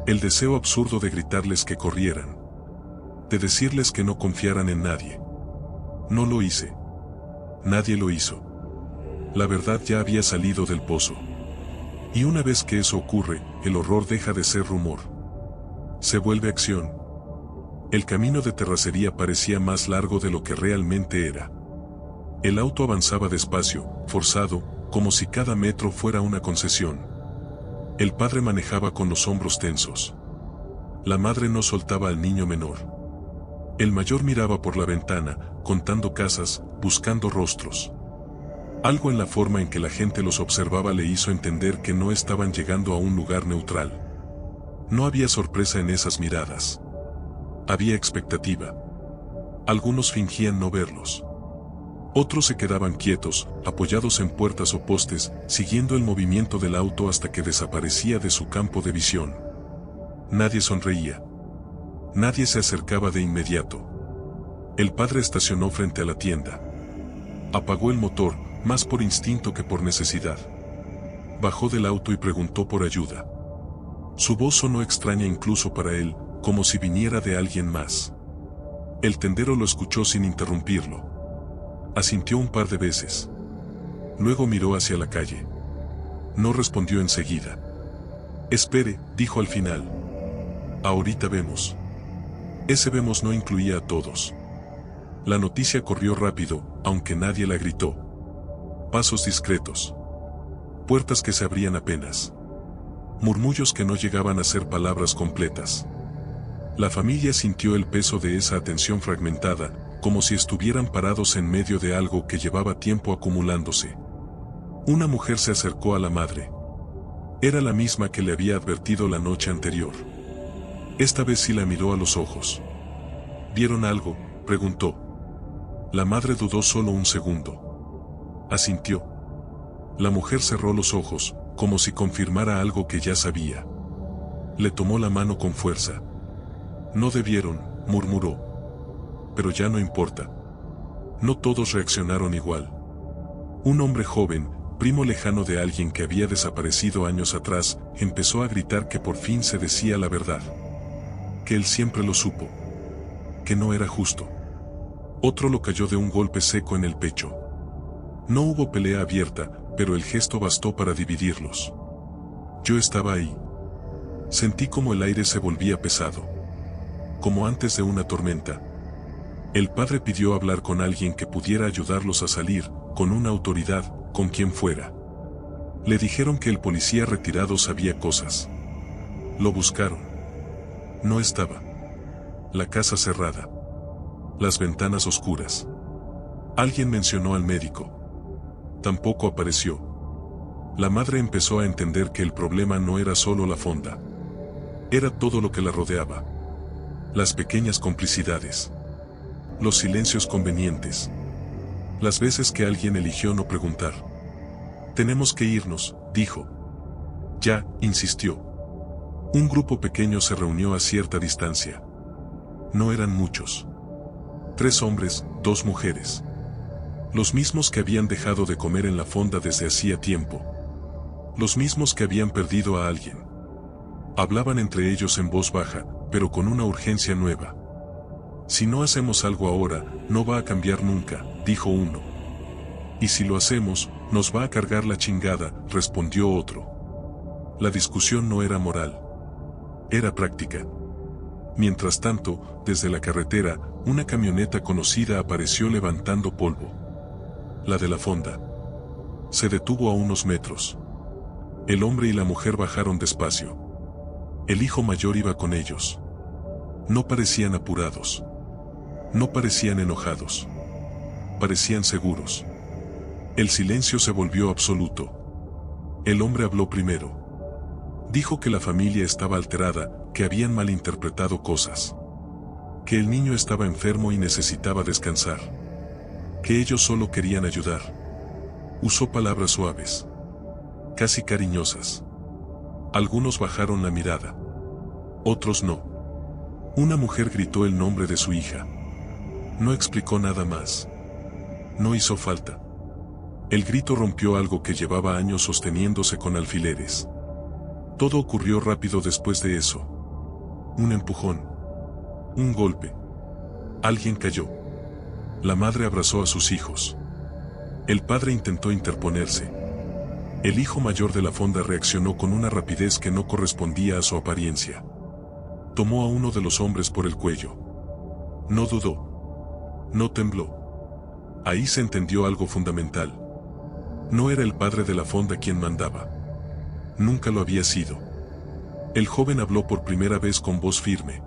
El deseo absurdo de gritarles que corrieran. De decirles que no confiaran en nadie. No lo hice. Nadie lo hizo. La verdad ya había salido del pozo. Y una vez que eso ocurre, el horror deja de ser rumor. Se vuelve acción. El camino de terracería parecía más largo de lo que realmente era. El auto avanzaba despacio, forzado, como si cada metro fuera una concesión. El padre manejaba con los hombros tensos. La madre no soltaba al niño menor. El mayor miraba por la ventana, contando casas, buscando rostros. Algo en la forma en que la gente los observaba le hizo entender que no estaban llegando a un lugar neutral. No había sorpresa en esas miradas. Había expectativa. Algunos fingían no verlos. Otros se quedaban quietos, apoyados en puertas o postes, siguiendo el movimiento del auto hasta que desaparecía de su campo de visión. Nadie sonreía. Nadie se acercaba de inmediato. El padre estacionó frente a la tienda. Apagó el motor, más por instinto que por necesidad. Bajó del auto y preguntó por ayuda. Su voz sonó extraña incluso para él, como si viniera de alguien más. El tendero lo escuchó sin interrumpirlo. Asintió un par de veces. Luego miró hacia la calle. No respondió enseguida. Espere, dijo al final. Ahorita vemos. Ese vemos no incluía a todos. La noticia corrió rápido, aunque nadie la gritó. Pasos discretos. Puertas que se abrían apenas. Murmullos que no llegaban a ser palabras completas. La familia sintió el peso de esa atención fragmentada, como si estuvieran parados en medio de algo que llevaba tiempo acumulándose. Una mujer se acercó a la madre. Era la misma que le había advertido la noche anterior. Esta vez sí la miró a los ojos. ¿Vieron algo?, preguntó. La madre dudó solo un segundo. Asintió. La mujer cerró los ojos, como si confirmara algo que ya sabía. Le tomó la mano con fuerza. No debieron, murmuró. Pero ya no importa. No todos reaccionaron igual. Un hombre joven, primo lejano de alguien que había desaparecido años atrás, empezó a gritar que por fin se decía la verdad. Que él siempre lo supo. Que no era justo. Otro lo cayó de un golpe seco en el pecho. No hubo pelea abierta, pero el gesto bastó para dividirlos. Yo estaba ahí. Sentí como el aire se volvía pesado. Como antes de una tormenta. El padre pidió hablar con alguien que pudiera ayudarlos a salir, con una autoridad, con quien fuera. Le dijeron que el policía retirado sabía cosas. Lo buscaron. No estaba. La casa cerrada. Las ventanas oscuras. Alguien mencionó al médico. Tampoco apareció. La madre empezó a entender que el problema no era solo la fonda. Era todo lo que la rodeaba. Las pequeñas complicidades. Los silencios convenientes. Las veces que alguien eligió no preguntar. Tenemos que irnos, dijo. Ya, insistió. Un grupo pequeño se reunió a cierta distancia. No eran muchos. 3 hombres, 2 mujeres. Los mismos que habían dejado de comer en la fonda desde hacía tiempo. Los mismos que habían perdido a alguien. Hablaban entre ellos en voz baja, pero con una urgencia nueva. Si no hacemos algo ahora, no va a cambiar nunca, dijo uno. Y si lo hacemos, nos va a cargar la chingada, respondió otro. La discusión no era moral. Era práctica. Mientras tanto, desde la carretera, una camioneta conocida apareció levantando polvo. La de la fonda. Se detuvo a unos metros. El hombre y la mujer bajaron despacio. El hijo mayor iba con ellos. No parecían apurados. No parecían enojados. Parecían seguros. El silencio se volvió absoluto. El hombre habló primero. Dijo que la familia estaba alterada, que habían malinterpretado cosas. Que el niño estaba enfermo y necesitaba descansar. Que ellos solo querían ayudar. Usó palabras suaves. Casi cariñosas. Algunos bajaron la mirada. Otros no. Una mujer gritó el nombre de su hija. No explicó nada más. No hizo falta. El grito rompió algo que llevaba años sosteniéndose con alfileres. Todo ocurrió rápido después de eso. Un empujón. Un golpe. Alguien cayó. La madre abrazó a sus hijos. El padre intentó interponerse. El hijo mayor de la fonda reaccionó con una rapidez que no correspondía a su apariencia. Tomó a uno de los hombres por el cuello. No dudó. No tembló. Ahí se entendió algo fundamental. No era el padre de la fonda quien mandaba. Nunca lo había sido. El joven habló por primera vez con voz firme.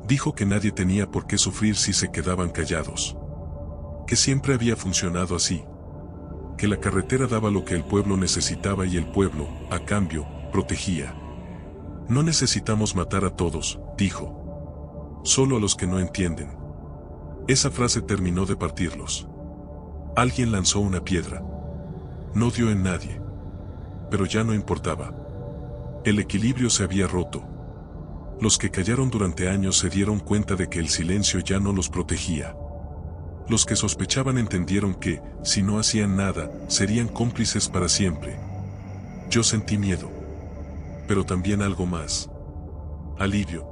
Dijo que nadie tenía por qué sufrir si se quedaban callados. Que siempre había funcionado así. Que la carretera daba lo que el pueblo necesitaba y el pueblo, a cambio, protegía. No necesitamos matar a todos, dijo. Solo a los que no entienden. Esa frase terminó de partirlos. Alguien lanzó una piedra. No dio en nadie. Pero ya no importaba. El equilibrio se había roto. Los que callaron durante años se dieron cuenta de que el silencio ya no los protegía. Los que sospechaban entendieron que, si no hacían nada, serían cómplices para siempre. Yo sentí miedo. Pero también algo más. Alivio.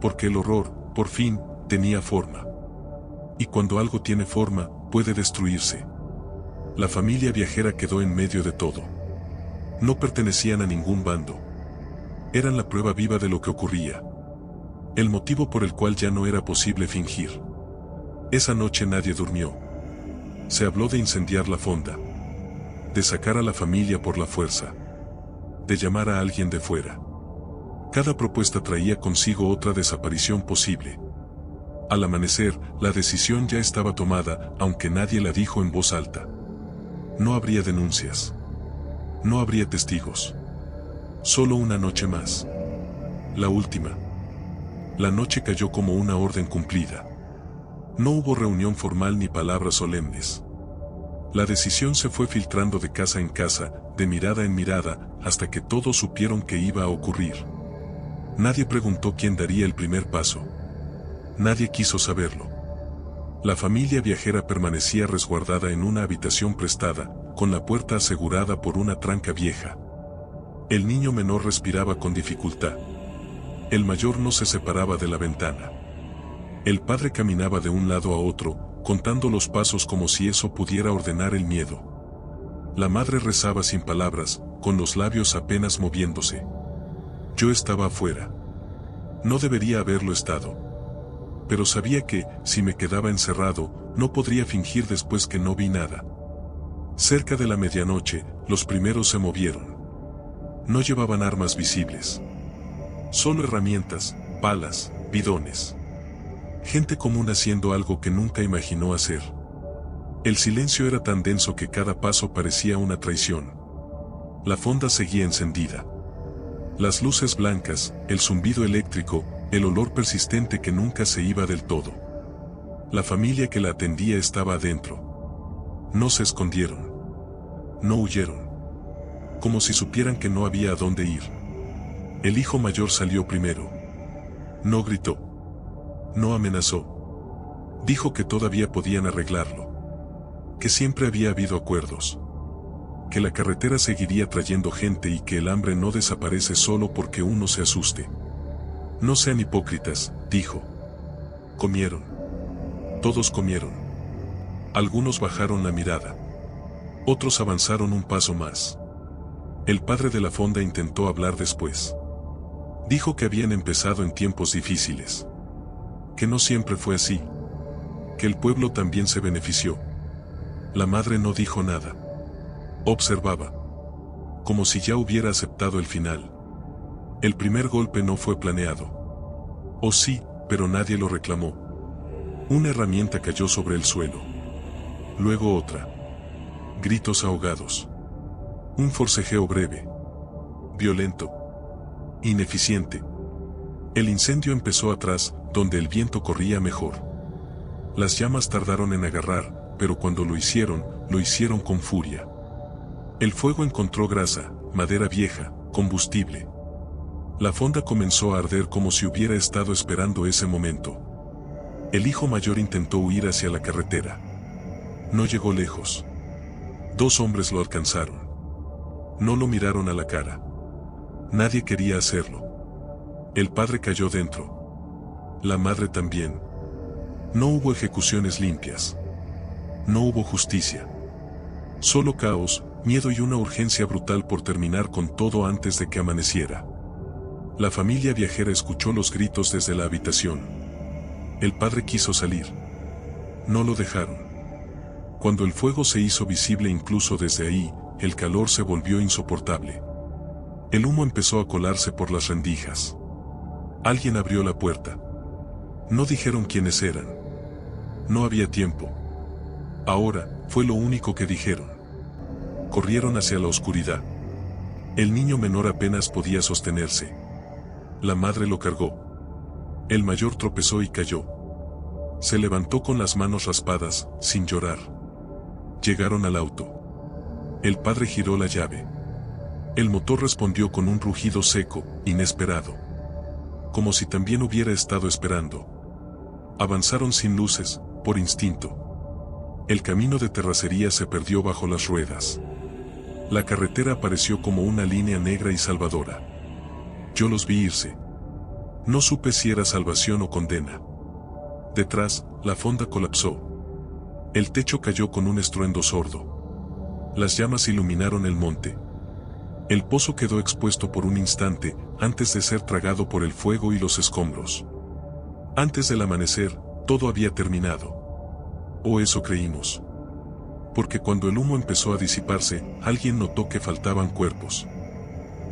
Porque el horror, por fin, tenía forma. Y cuando algo tiene forma, puede destruirse. La familia viajera quedó en medio de todo. No pertenecían a ningún bando. Eran la prueba viva de lo que ocurría. El motivo por el cual ya no era posible fingir. Esa noche nadie durmió. Se habló de incendiar la fonda. De sacar a la familia por la fuerza. De llamar a alguien de fuera. Cada propuesta traía consigo otra desaparición posible. Al amanecer, la decisión ya estaba tomada, aunque nadie la dijo en voz alta. No habría denuncias. No habría testigos. Solo una noche más. La última. La noche cayó como una orden cumplida. No hubo reunión formal ni palabras solemnes. La decisión se fue filtrando de casa en casa, de mirada en mirada, hasta que todos supieron que iba a ocurrir. Nadie preguntó quién daría el primer paso. Nadie quiso saberlo. La familia viajera permanecía resguardada en una habitación prestada, con la puerta asegurada por una tranca vieja. El niño menor respiraba con dificultad. El mayor no se separaba de la ventana. El padre caminaba de un lado a otro, contando los pasos como si eso pudiera ordenar el miedo. La madre rezaba sin palabras, con los labios apenas moviéndose. Yo estaba afuera. No debería haberlo estado. Pero sabía que, si me quedaba encerrado, no podría fingir después que no vi nada. Cerca de la medianoche, los primeros se movieron. No llevaban armas visibles. Solo herramientas, palas, bidones. Gente común haciendo algo que nunca imaginó hacer. El silencio era tan denso que cada paso parecía una traición. La fonda seguía encendida. Las luces blancas, el zumbido eléctrico, el olor persistente que nunca se iba del todo. La familia que la atendía estaba adentro. No se escondieron. No huyeron. Como si supieran que no había a dónde ir. El hijo mayor salió primero. No gritó. No amenazó. Dijo que todavía podían arreglarlo. Que siempre había habido acuerdos. Que la carretera seguiría trayendo gente y que el hambre no desaparece solo porque uno se asuste. No sean hipócritas, dijo. Comieron. Todos comieron. Algunos bajaron la mirada. Otros avanzaron un paso más. El padre de la fonda intentó hablar después. Dijo que habían empezado en tiempos difíciles. Que no siempre fue así. Que el pueblo también se benefició. La madre no dijo nada. Observaba. Como si ya hubiera aceptado el final. El primer golpe no fue planeado. O sí, pero nadie lo reclamó. Una herramienta cayó sobre el suelo. Luego otra. Gritos ahogados. Un forcejeo breve. Violento. Ineficiente. El incendio empezó atrás, donde el viento corría mejor. Las llamas tardaron en agarrar, pero cuando lo hicieron con furia. El fuego encontró grasa, madera vieja, combustible. La fonda comenzó a arder como si hubiera estado esperando ese momento. El hijo mayor intentó huir hacia la carretera. No llegó lejos. 2 hombres lo alcanzaron. No lo miraron a la cara. Nadie quería hacerlo. El padre cayó dentro. La madre también. No hubo ejecuciones limpias. No hubo justicia. Solo caos, miedo y una urgencia brutal por terminar con todo antes de que amaneciera. La familia viajera escuchó los gritos desde la habitación. El padre quiso salir. No lo dejaron. Cuando el fuego se hizo visible incluso desde ahí, el calor se volvió insoportable. El humo empezó a colarse por las rendijas. Alguien abrió la puerta. No dijeron quiénes eran. No había tiempo. Ahora, fue lo único que dijeron. Corrieron hacia la oscuridad. El niño menor apenas podía sostenerse. La madre lo cargó. El mayor tropezó y cayó. Se levantó con las manos raspadas, sin llorar. Llegaron al auto. El padre giró la llave. El motor respondió con un rugido seco, inesperado. Como si también hubiera estado esperando. Avanzaron sin luces, por instinto. El camino de terracería se perdió bajo las ruedas. La carretera apareció como una línea negra y salvadora. Yo los vi irse. No supe si era salvación o condena. Detrás, la fonda colapsó. El techo cayó con un estruendo sordo. Las llamas iluminaron el monte. El pozo quedó expuesto por un instante, antes de ser tragado por el fuego y los escombros. Antes del amanecer, todo había terminado. O eso creímos. Porque cuando el humo empezó a disiparse, alguien notó que faltaban cuerpos.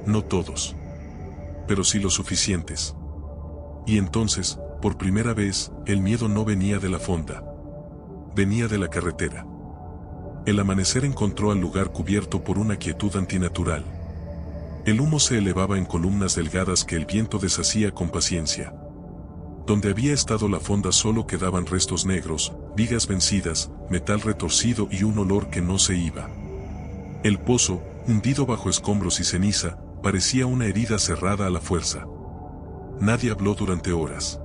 No todos. Pero sí los suficientes. Y entonces, por primera vez, el miedo no venía de la fonda. Venía de la carretera. El amanecer encontró al lugar cubierto por una quietud antinatural. El humo se elevaba en columnas delgadas que el viento deshacía con paciencia. Donde había estado la fonda solo quedaban restos negros, vigas vencidas, metal retorcido y un olor que no se iba. El pozo, hundido bajo escombros y ceniza, parecía una herida cerrada a la fuerza. Nadie habló durante horas.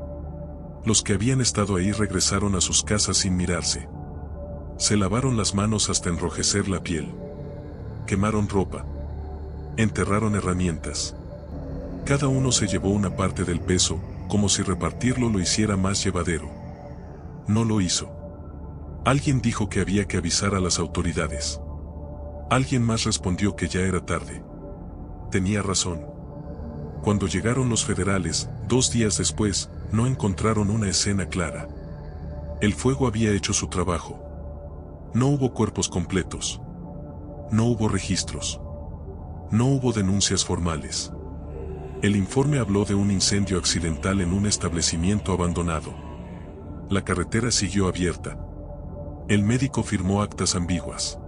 Los que habían estado ahí regresaron a sus casas sin mirarse. Se lavaron las manos hasta enrojecer la piel. Quemaron ropa. Enterraron herramientas. Cada uno se llevó una parte del peso, como si repartirlo lo hiciera más llevadero. No lo hizo. Alguien dijo que había que avisar a las autoridades. Alguien más respondió que ya era tarde. Tenía razón. Cuando llegaron los federales, 2 días después, no encontraron una escena clara. El fuego había hecho su trabajo. No hubo cuerpos completos. No hubo registros. No hubo denuncias formales. El informe habló de un incendio accidental en un establecimiento abandonado. La carretera siguió abierta. El médico firmó actas ambiguas.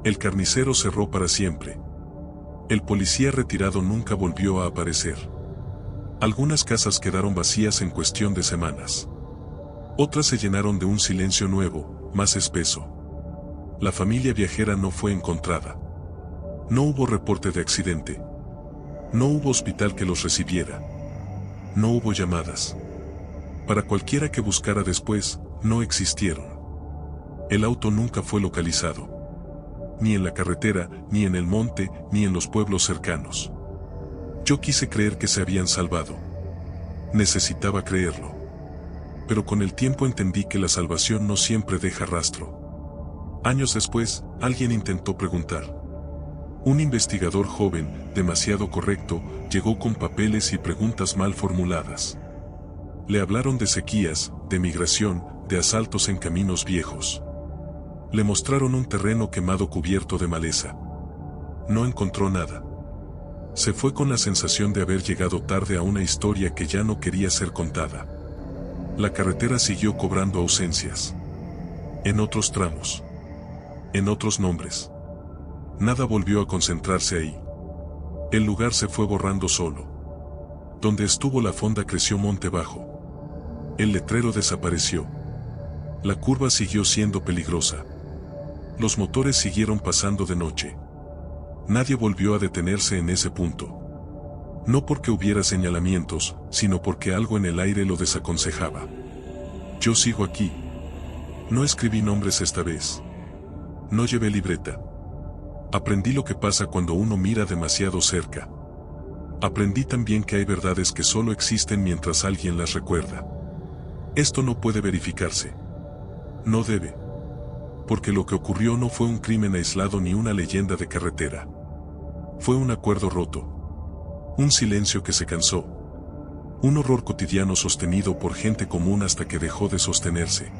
El carnicero cerró para siempre. El policía retirado nunca volvió a aparecer. Algunas casas quedaron vacías en cuestión de semanas. Otras se llenaron de un silencio nuevo, más espeso. La familia viajera no fue encontrada. No hubo reporte de accidente. No hubo hospital que los recibiera. No hubo llamadas. Para cualquiera que buscara después, no existieron. El auto nunca fue localizado. Ni en la carretera, ni en el monte, ni en los pueblos cercanos. Yo quise creer que se habían salvado. Necesitaba creerlo. Pero con el tiempo entendí que la salvación no siempre deja rastro. Años después, alguien intentó preguntar. Un investigador joven, demasiado correcto, llegó con papeles y preguntas mal formuladas. Le hablaron de sequías, de migración, de asaltos en caminos viejos. Le mostraron un terreno quemado cubierto de maleza. No encontró nada. Se fue con la sensación de haber llegado tarde a una historia que ya no quería ser contada. La carretera siguió cobrando ausencias. En otros tramos. En otros nombres. Nada volvió a concentrarse ahí. El lugar se fue borrando solo. Donde estuvo la fonda creció monte bajo. El letrero desapareció. La curva siguió siendo peligrosa. Los motores siguieron pasando de noche. Nadie volvió a detenerse en ese punto. No porque hubiera señalamientos, sino porque algo en el aire lo desaconsejaba. Yo sigo aquí. No escribí nombres esta vez. No llevé libreta. Aprendí lo que pasa cuando uno mira demasiado cerca. Aprendí también que hay verdades que solo existen mientras alguien las recuerda. Esto no puede verificarse. No debe. Porque lo que ocurrió no fue un crimen aislado ni una leyenda de carretera. Fue un acuerdo roto. Un silencio que se cansó. Un horror cotidiano sostenido por gente común hasta que dejó de sostenerse.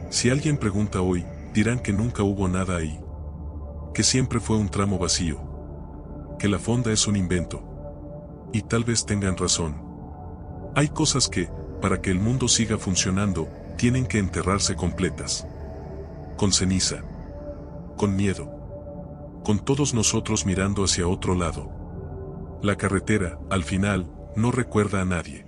Si alguien pregunta hoy, dirán que nunca hubo nada ahí. Que siempre fue un tramo vacío. Que la fonda es un invento. Y tal vez tengan razón. Hay cosas que, para que el mundo siga funcionando, tienen que enterrarse completas. Con ceniza. Con miedo. Con todos nosotros mirando hacia otro lado. La carretera, al final, no recuerda a nadie.